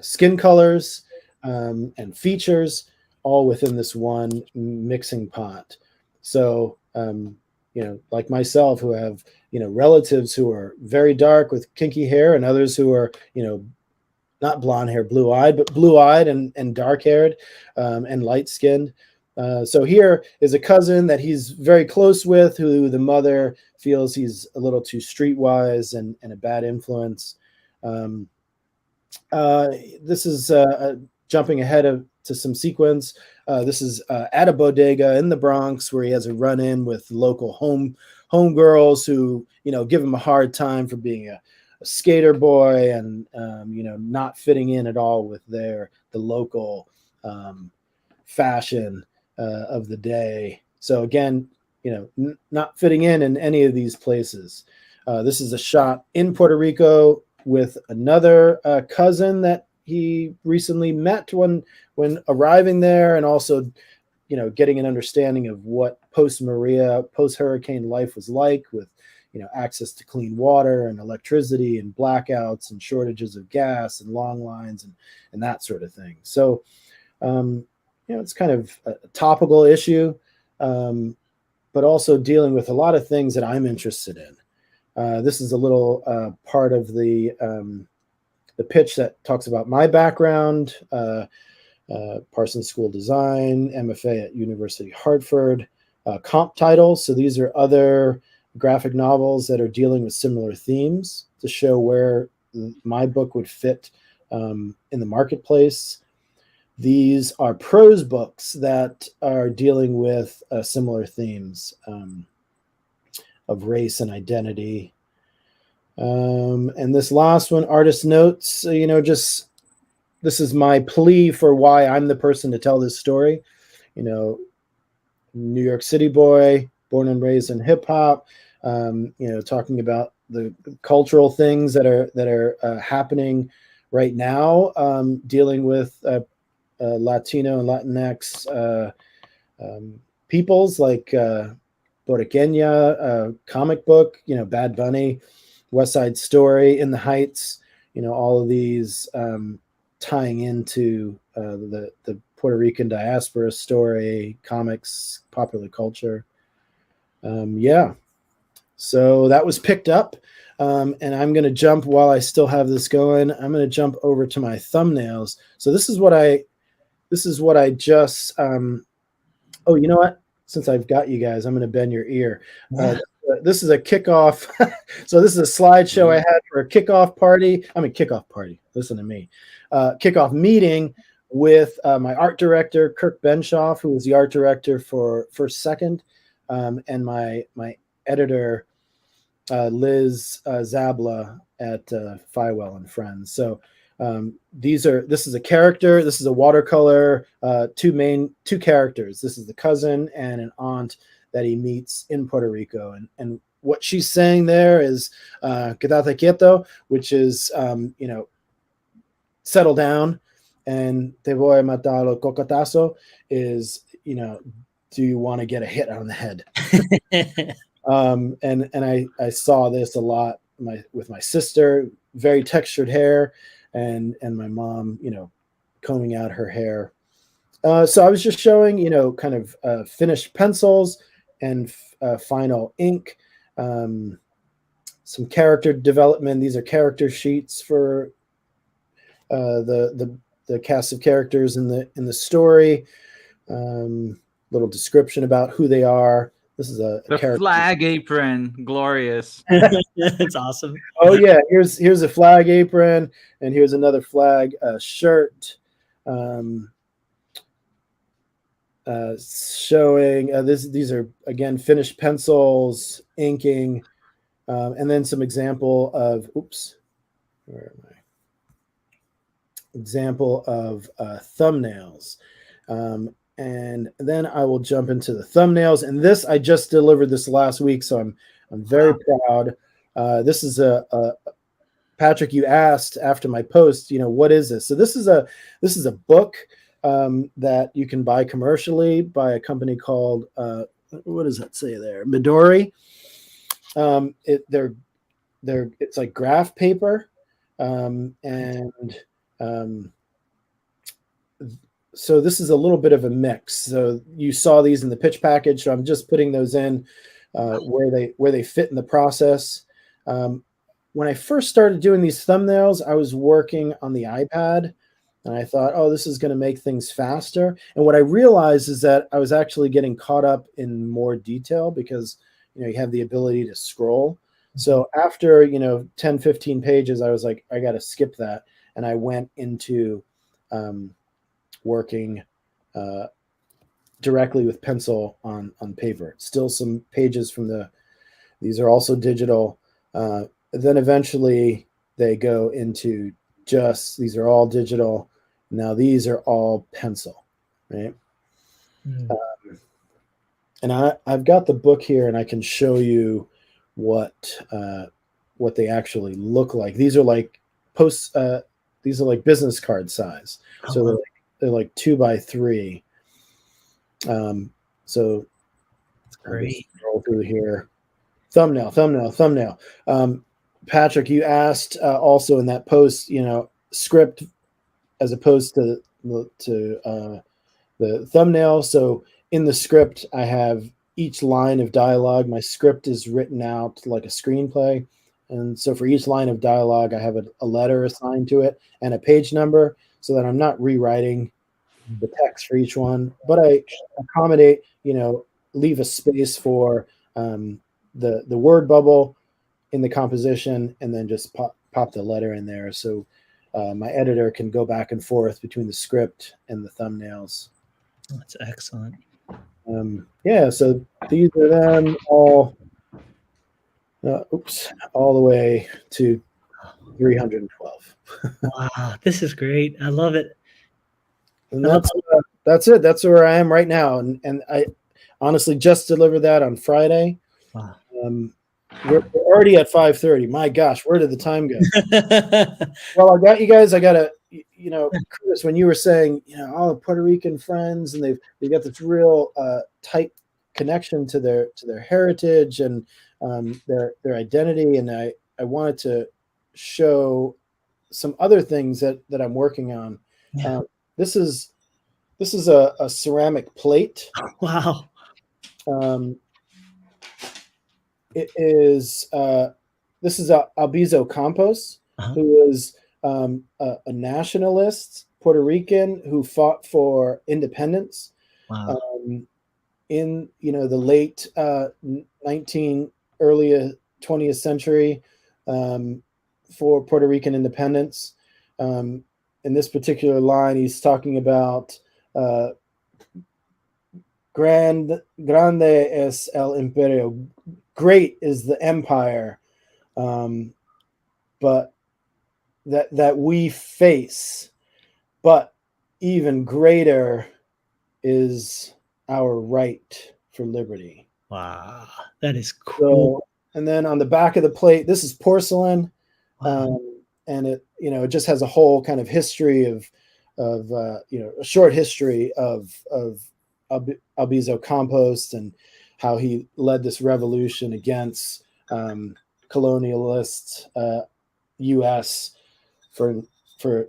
skin colors and features, all within this one mixing pot. So, like myself, who have, relatives who are very dark with kinky hair, and others who are, not blonde hair, blue-eyed, but blue-eyed and dark-haired and light-skinned. So here is a cousin that he's very close with, who the mother feels he's a little too streetwise and a bad influence. This is jumping ahead to some sequence. This is at a bodega in the Bronx where he has a run-in with local homegirls who, give him a hard time for being a skater boy and, not fitting in at all with the local fashion of the day. So again, not fitting in any of these places. This is a shot in Puerto Rico with another cousin that he recently met when arriving there, and also, getting an understanding of what post-hurricane life was like, with, access to clean water and electricity and blackouts and shortages of gas and long lines and that sort of thing. So, it's kind of a topical issue, but also dealing with a lot of things that I'm interested in. This is a little part of the pitch that talks about my background, Parsons School Design, MFA at University Hartford, comp titles. So these are other graphic novels that are dealing with similar themes to show where my book would fit in the marketplace. These are prose books that are dealing with similar themes of race and identity. And this last one, artist notes, this is my plea for why I'm the person to tell this story. New York City boy, born and raised in hip hop, talking about the cultural things that are happening right now, dealing with Latino and Latinx peoples like Boricua, comic book, Bad Bunny, West Side Story, In the Heights, all of these tying into the Puerto Rican diaspora story, comics, popular culture. Yeah. So that was picked up. And I'm going to jump while I still have this going. I'm going to jump over to my thumbnails. So this is what I just, oh, you know what? Since I've got you guys, I'm going to bend your ear. This is a kickoff. So this is a slideshow I had for a kickoff party. Kickoff party. Listen to me. Kickoff meeting with my art director, Kirk Benshoff, who was the art director for First Second, and my editor, Liz Zabla at Fywell and Friends. So this is a character. This is a watercolor. Two characters. This is the cousin and an aunt that he meets in Puerto Rico, and what she's saying there is "quédate quieto," which is settle down, and "te voy a matar el cocotazo" is do you want to get a hit on the head? And I saw this a lot with my sister, very textured hair, and my mom, combing out her hair. So I was just showing, kind of finished pencils and final ink, some character development. These are character sheets for the cast of characters in the story. Little description about who they are. This is a character. Flag apron, glorious. It's awesome. Oh yeah, here's a flag apron, and here's another flag shirt. Showing these are again finished pencils, inking, and then some example of where am I? Example of thumbnails. And then I will jump into the thumbnails. And this, I just delivered this last week, so I'm very proud. This is Patrick, you asked after my post, what is this? So this is a book that you can buy commercially by a company called what does that say there? Midori. It's like graph paper, so this is a little bit of a mix. So you saw these in the pitch package. So I'm just putting those in where they fit in the process. When I first started doing these thumbnails, I was working on the iPad, and I thought, oh, this is going to make things faster. And what I realized is that I was actually getting caught up in more detail because you have the ability to scroll. So after 10, 15 pages, I was like, I got to skip that, and I went into working directly with pencil on paper. Still some pages from these are also digital. Then eventually they go into these are all digital. Now these are all pencil, right? And I've got the book here, and I can show you what they actually look like. These are like these are like business card size. So they're like 2x3. So great. Roll through here. Thumbnail. Patrick, you asked also in that post, script as opposed to the thumbnail. So in the script, I have each line of dialogue. My script is written out like a screenplay. And so for each line of dialogue, I have a letter assigned to it and a page number so that I'm not rewriting the text for each one, but I accommodate, leave a space for the word bubble in the composition, and then just pop the letter in there. So my editor can go back and forth between the script and the thumbnails. That's excellent. Yeah, so these are them all. All the way to 312. Wow, this is great. I love it. And that's it. That's where I am right now. And I honestly just delivered that on Friday. Wow. we're already at 5:30. My gosh, where did the time go? Well, I got you guys. I got to, Chris, when you were saying, all the Puerto Rican friends, and they've got this real tight connection to their heritage and their identity, and I wanted to show some other things that I'm working on. Yeah. This is a ceramic plate. Wow. It is this is Albizu Campos, Uh-huh. who is a nationalist Puerto Rican who fought for independence Wow. in the late early 20th century for Puerto Rican independence. In this particular line, he's talking about grande es el imperio. Great is the empire, but that we face, but even greater is our right for liberty. Wow, that is cool. So, and then on the back of the plate, this is porcelain, Wow. and it it just has a whole kind of history of a short history of Albizu Campos and how he led this revolution against colonialist U.S. for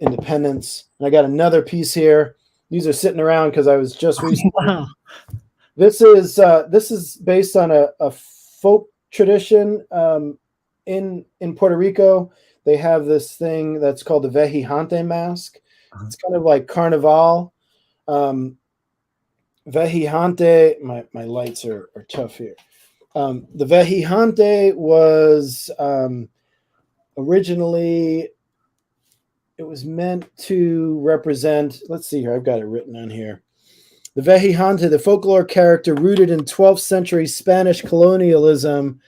independence. And I got another piece here. These are sitting around because I was just recently. Wow. This is based on a folk tradition in Puerto Rico. They have this thing that's called the Vejijante mask. It's kind of like Carnival. Vejijante, my lights are tough here. The Vejijante was originally, it was meant to represent, let's see here, I've got it written on here. The Vejijante, the folklore character rooted in 12th century Spanish colonialism,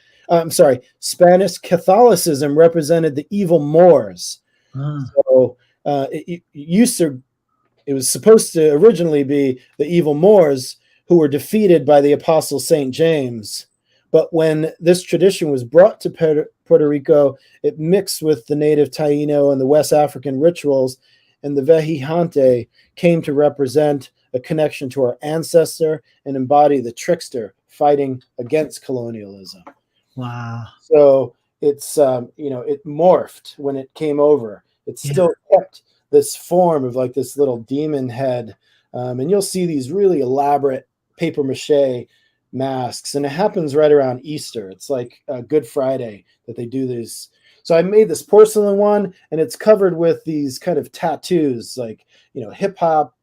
Spanish Catholicism, represented the evil Moors. So it was supposed to originally be the evil Moors who were defeated by the Apostle St. James. But when this tradition was brought to Puerto Rico, it mixed with the native Taino and the West African rituals, and the Vejijante came to represent a connection to our ancestor and embody the trickster fighting against colonialism. Wow. So it's, it morphed when it came over. It still kept this form of like this little demon head. And you'll see these really elaborate paper mache masks. And it happens right around Easter. It's like Good Friday that they do these. So I made this porcelain one, and it's covered with these kind of tattoos, like, hip hop,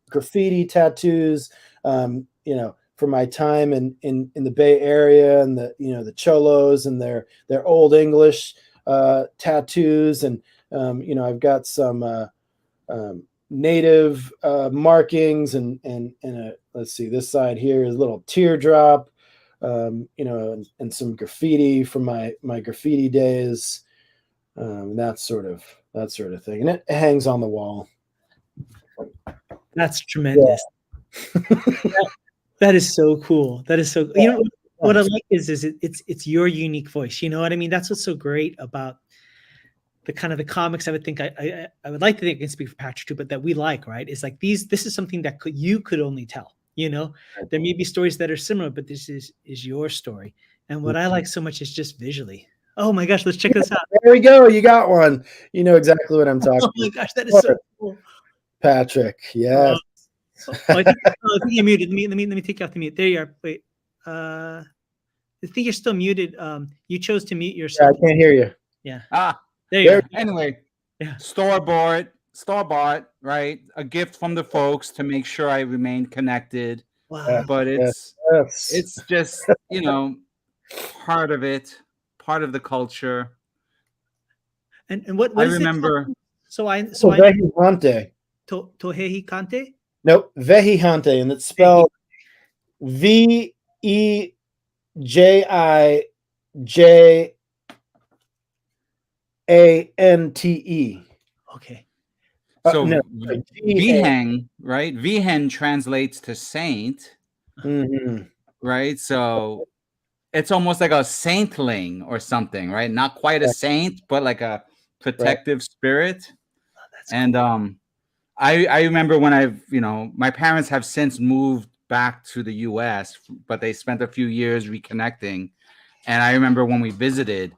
graffiti tattoos, from my time in the Bay Area, and the Cholos and their Old English tattoos. And, I've got some native markings and let's see, this side here is a little teardrop, and some graffiti from my graffiti days, that sort of thing. And it hangs on the wall. That's tremendous. That is so cool. That is so. What I like is it's your unique voice. You know what I mean? That's what's so great about the kind of the comics. I would think I would like to think I can speak for Patrick too, but that we like, right? Is like these. This is something that you could only tell. There may be stories that are similar, but this is your story. And what I like so much is just visually. Oh my gosh, let's check this out. There we go. You got one. You know exactly what I'm talking about. Oh my gosh, that is so cool. Patrick, yes. I think you're muted. Let me take you off the mute. There you are. Wait. I think you're still muted. You chose to mute yourself. Yeah, I can't hear you. Yeah. There you are. Anyway, Yeah. Store bought, right? A gift from the folks to make sure I remain connected. Wow. But it's just, part of it, part of the culture. And what I is remember. Vejijante. Tohejicante? Nope, Vejijante, and it's spelled Vejijante. Okay. So Vihang, right? Vihang translates to saint, mm-hmm. right? So it's almost like a saintling or something, right? Not quite a saint, but like a protective spirit. That's And I remember when my parents have since moved back to the US, but they spent a few years reconnecting. And I remember when we visited,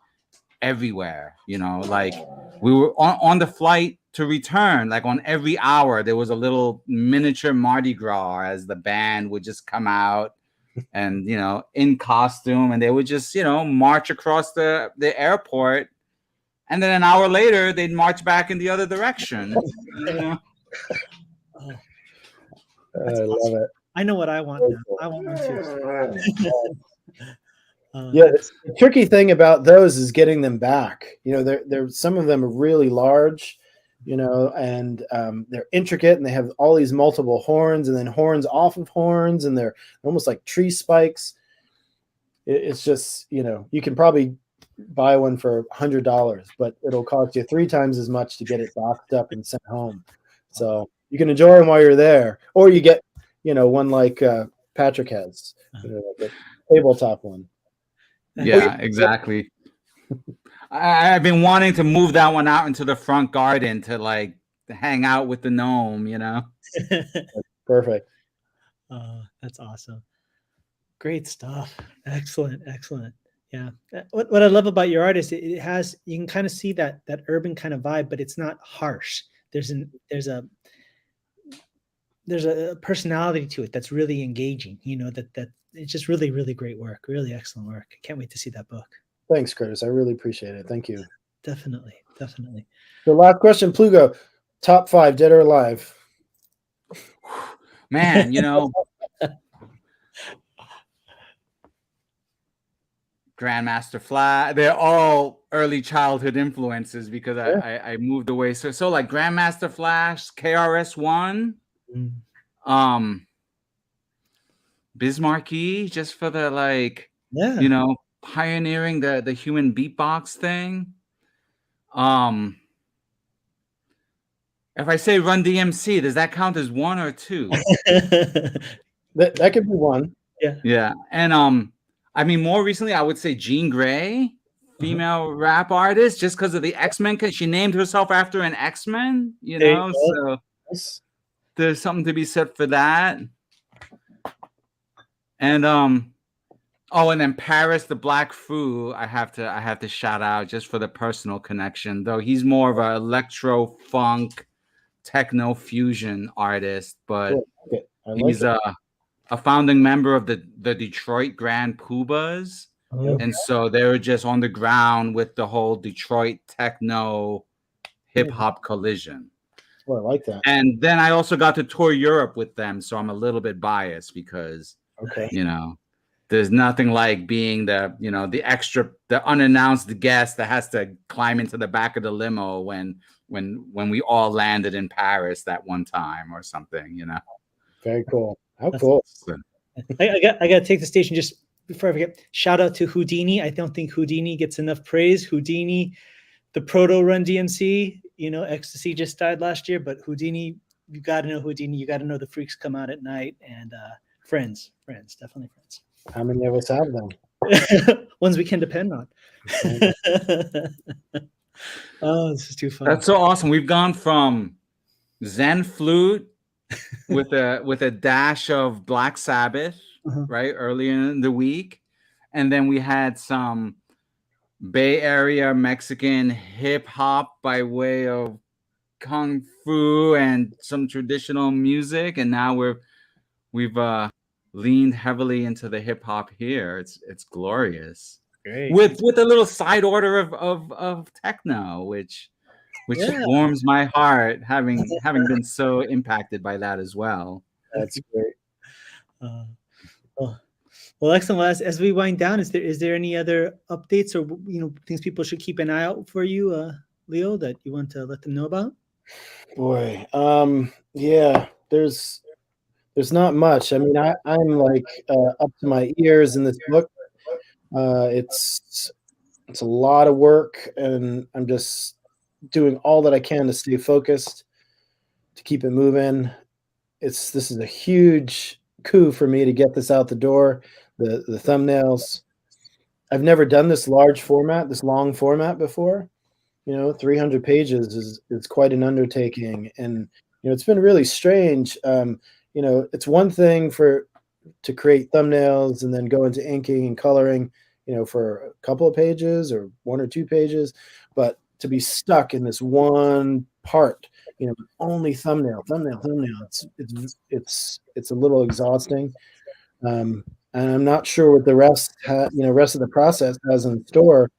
everywhere, like we were on the flight to return, like on every hour there was a little miniature Mardi Gras as the band would just come out and in costume, and they would just march across the airport, and then an hour later they'd march back in the other direction. Oh, I love it. I know what I want now. I want one too. Yeah, the tricky thing about those is getting them back. They're some of them are really large, and they're intricate, and they have all these multiple horns, and then horns off of horns, and they're almost like tree spikes. It's just, you can probably buy one for $100, but it'll cost you 3 times as much to get it boxed up and sent home. So you can enjoy them while you're there, or you get, one like Patrick has, like a tabletop one. Yeah, exactly. I've been wanting to move that one out into the front garden to like hang out with the gnome, Perfect. That's awesome. Great stuff. Excellent. Yeah. What I love about your art is you can kind of see that urban kind of vibe, but it's not harsh. There's a personality to it that's really engaging. That it's just really, really great work. Really excellent work. I can't wait to see that book. Thanks, Curtis. I really appreciate it. Thank you. Definitely. The last question, Plugo, top 5, dead or alive? Man, Grandmaster Flash, they're all early childhood influences because I moved away. So like Grandmaster Flash, KRS-One, Bismarcky, just for the pioneering the human beatbox thing. If I say Run DMC, does that count as 1 or 2? That could be 1. Yeah. And I mean, more recently, I would say Jean Grey, female rap artist, just because of the X-Men, because she named herself after an X-Men, so there's something to be said for that. And and then Paris the Black Foo, I have to shout out just for the personal connection, though he's more of an electro funk techno fusion artist, but he's a founding member of the Detroit Grand Poobahs. And so they were just on the ground with the whole Detroit techno hip hop collision. Well, I like that. And then I also got to tour Europe with them, so I'm a little bit biased because there's nothing like being the unannounced guest that has to climb into the back of the limo when we all landed in Paris that one time or something, Very cool. How cool. I got to take the station just before I forget. Shout out to Houdini. I don't think Houdini gets enough praise. Houdini, the proto Run DMC, Ecstasy just died last year, but Houdini, you got to know Houdini. You got to know the Freaks Come Out at Night, and friends, definitely friends. How many of us have them? Ones we can depend on. Oh, this is too fun. That's so awesome. We've gone from Zen flute with a dash of Black Sabbath, right, earlier in the week, and then we had some Bay Area Mexican hip hop by way of kung fu and some traditional music, and now we've leaned heavily into the hip hop here. It's glorious. Great. With a little side order of techno, which warms my heart, having been so impacted by that as well. That's great. Well, excellent. As we wind down, is there any other updates or things people should keep an eye out for you, Leo, that you want to let them know about? Boy, yeah, there's not much. I mean, I'm like up to my ears in this book. It's a lot of work, and I'm just doing all that I can to stay focused, to keep it moving. This is a huge coup for me to get this out the door. The thumbnails, I've never done this large format, this long format before. 300 pages is quite an undertaking, and it's been really strange. It's one thing to create thumbnails and then go into inking and coloring, for a couple of pages or 1 or 2 pages, but to be stuck in this one part, only thumbnail. It's a little exhausting. And I'm not sure what the rest of the process has in store,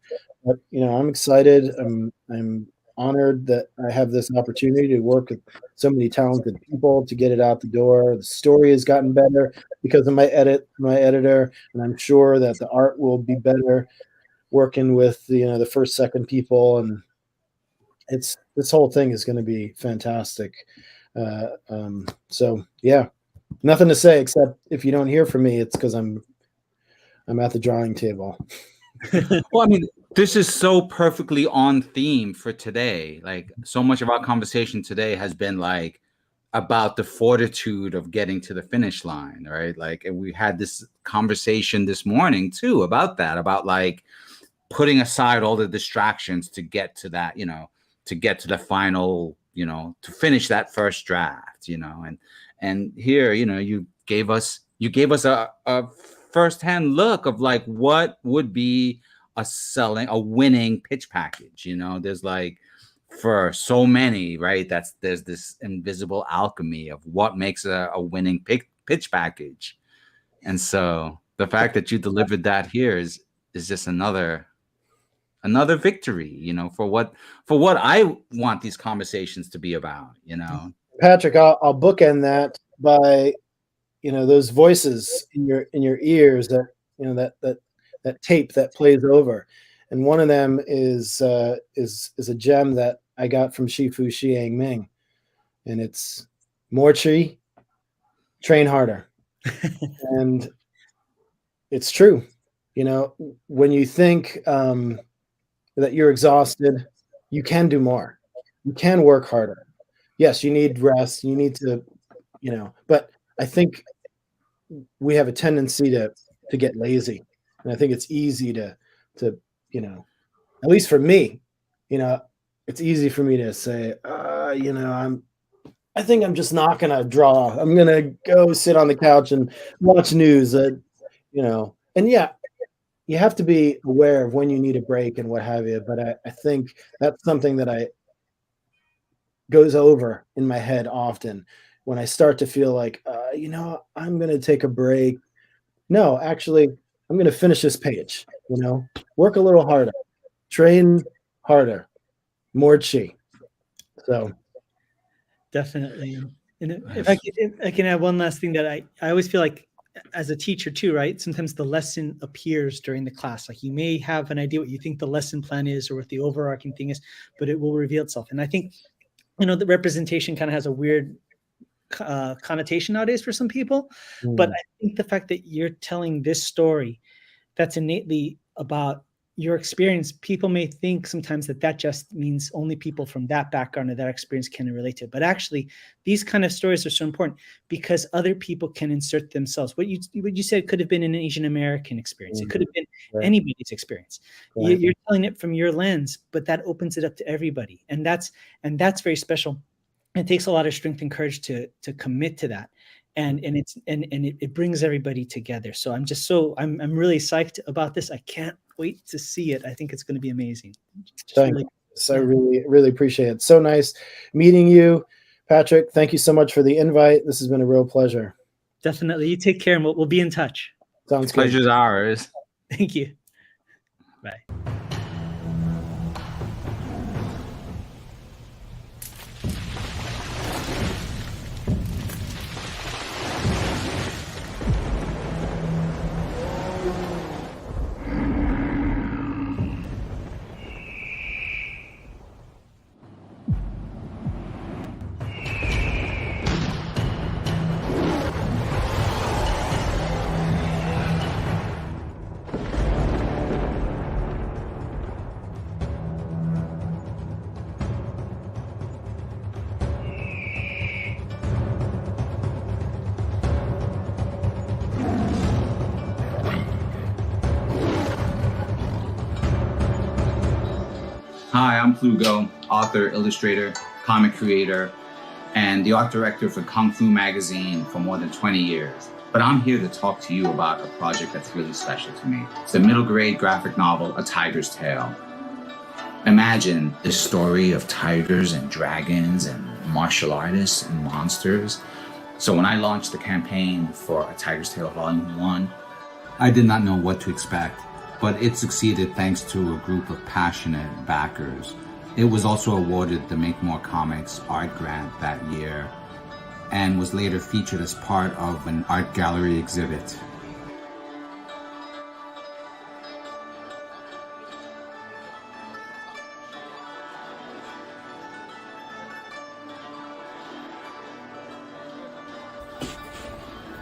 but I'm excited. I'm honored that I have this opportunity to work with so many talented people to get it out the door. The story has gotten better because of my editor, and I'm sure that the art will be better working with the first, second people, and this whole thing is going to be fantastic. So yeah, nothing to say except if you don't hear from me, it's because I'm at the drawing table. Well, I mean, this is so perfectly on theme for today. Like, so much of our conversation today has been like about the fortitude of getting to the finish line, right? Like, and we had this conversation this morning too about that, about like putting aside all the distractions to get to that, to get to the final, to finish that first draft, and here, you gave us a firsthand look of like what would be a winning pitch package. There's like, for so many, right, there's this invisible alchemy of what makes a winning pitch package. And so the fact that you delivered that here is just another victory, for what I want these conversations to be about. Patrick, I'll bookend that by those voices in your ears, that that tape that plays over, and one of them is a gem that I got from Shifu Xiang Ming, and it's more chi, train harder. And it's true. When you think that you're exhausted, you can do more. You can work harder. Yes, you need rest. You need to, but I think we have a tendency to get lazy. And I think it's easy to at least for me, it's easy for me to say, I think I'm just not going to draw. I'm going to go sit on the couch and watch news, and yeah, you have to be aware of when you need a break and what have you. But I think that's something that goes over in my head often when I start to feel like, I'm going to take a break. No, actually, I'm going to finish this page, work a little harder, train harder, more chi. So definitely. And if I can add one last thing, that I always feel like as a teacher too, right? Sometimes the lesson appears during the class. Like, you may have an idea what you think the lesson plan is or what the overarching thing is, but it will reveal itself. And I think, the representation kind of has a weird connotation nowadays for some people. But I think the fact that you're telling this story that's innately about your experience, people may think sometimes that just means only people from that background or that experience can relate to it. But actually, these kind of stories are so important because other people can insert themselves. What you said could have been an Asian American experience. It could have been anybody's experience. Right. You're telling it from your lens, but that opens it up to everybody, and that's very special. It takes a lot of strength and courage to commit to that. And it brings everybody together. So I'm really psyched about this. I can't wait to see it. I think it's going to be amazing. I really appreciate it. So nice meeting you, Patrick. Thank you so much for the invite. This has been a real pleasure. Definitely. You take care, and we'll be in touch. Sounds good. Pleasure's ours. Thank you. Bye. Adam Plugo, author, illustrator, comic creator, and the art director for Kung Fu magazine for more than 20 years. But I'm here to talk to you about a project that's really special to me. It's the middle grade graphic novel, A Tiger's Tale. Imagine the story of tigers and dragons and martial artists and monsters. So when I launched the campaign for A Tiger's Tale Volume 1, I did not know what to expect, but it succeeded thanks to a group of passionate backers. It was also awarded the Make More Comics art grant that year and was later featured as part of an art gallery exhibit.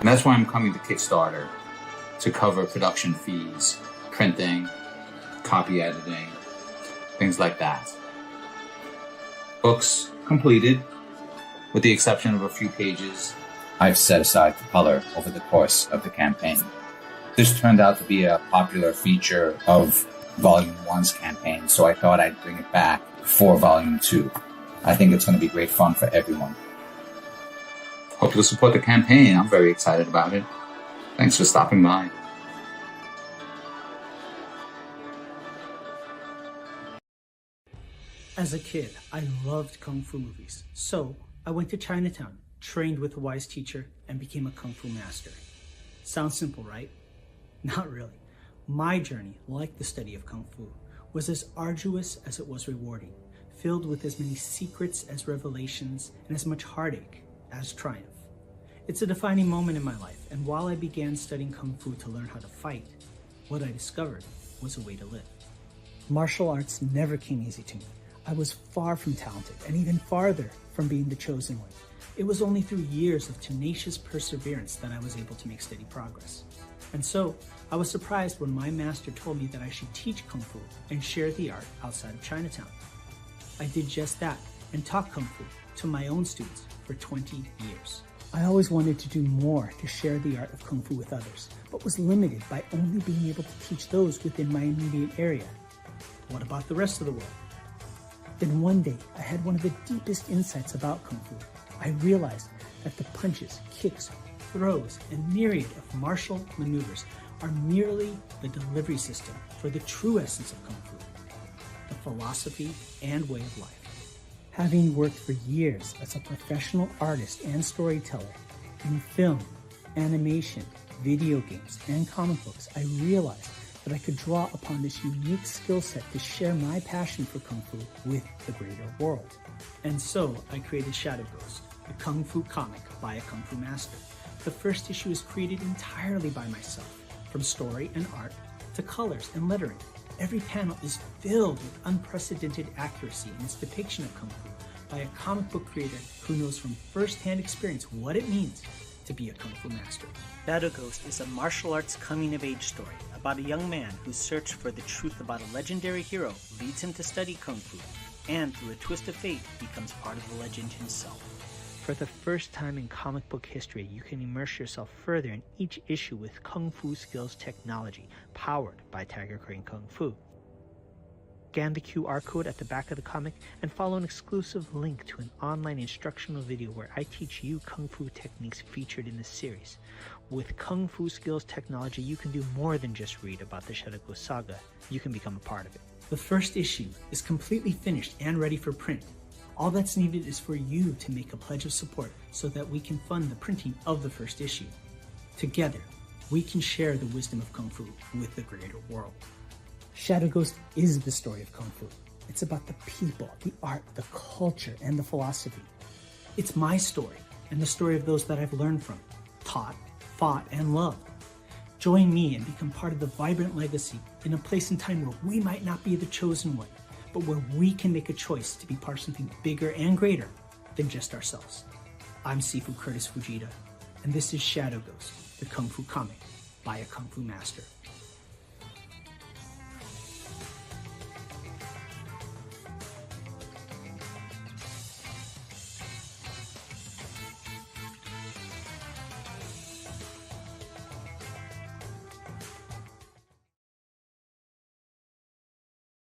And that's why I'm coming to Kickstarter, to cover production fees, printing, copy editing, things like that. Books completed, with the exception of a few pages I've set aside for color over the course of the campaign. This turned out to be a popular feature of Volume 1's campaign, so I thought I'd bring it back for Volume 2. I think it's going to be great fun for everyone. Hope you'll support the campaign. I'm very excited about it. Thanks for stopping by. As a kid, I loved Kung Fu movies. So I went to Chinatown, trained with a wise teacher, and became a Kung Fu master. Sounds simple, right? Not really. My journey, like the study of Kung Fu, was as arduous as it was rewarding, filled with as many secrets as revelations and as much heartache as triumph. It's a defining moment in my life, and while I began studying Kung Fu to learn how to fight, what I discovered was a way to live. Martial arts never came easy to me. I was far from talented, and even farther from being the chosen one. It was only through years of tenacious perseverance that I was able to make steady progress. And so, I was surprised when my master told me that I should teach Kung Fu and share the art outside of Chinatown. I did just that, and taught Kung Fu to my own students for 20 years. I always wanted to do more to share the art of Kung Fu with others, but was limited by only being able to teach those within my immediate area. What about the rest of the world? Then one day, I had one of the deepest insights about Kung Fu. I realized that the punches, kicks, throws, and myriad of martial maneuvers are merely the delivery system for the true essence of Kung Fu, the philosophy and way of life. Having worked for years as a professional artist and storyteller in film, animation, video games, and comic books, I realized that I could draw upon this unique skill set to share my passion for Kung Fu with the greater world. And so I created Shadow Ghost, the Kung Fu comic by a Kung Fu master. The first issue is created entirely by myself, from story and art to colors and lettering. Every panel is filled with unprecedented accuracy in its depiction of Kung Fu by a comic book creator who knows from first-hand experience what it means to be a Kung Fu master. Shadow Ghost is a martial arts coming-of-age story about a young man whose search for the truth about a legendary hero leads him to study Kung Fu, and through a twist of fate becomes part of the legend himself. For the first time in comic book history, you can immerse yourself further in each issue with Kung Fu Skills technology, powered by Tiger Crane Kung Fu. Scan the QR code at the back of the comic and follow an exclusive link to an online instructional video where I teach you Kung Fu techniques featured in this series. With Kung Fu Skills technology, you can do more than just read about the Shadow Ghost saga. You can become a part of it. The first issue is completely finished and ready for print. All that's needed is for you to make a pledge of support so that we can fund the printing of the first issue. Together, we can share the wisdom of Kung Fu with the greater world. Shadow Ghost is the story of Kung Fu. It's about the people, the art, the culture, and the philosophy. It's my story and the story of those that I've learned from, taught, fought, and loved. Join me and become part of the vibrant legacy in a place and time where we might not be the chosen one, but where we can make a choice to be part of something bigger and greater than just ourselves. I'm Sifu Curtis Fujita, and this is Shadow Ghost, the Kung Fu comic by a Kung Fu master.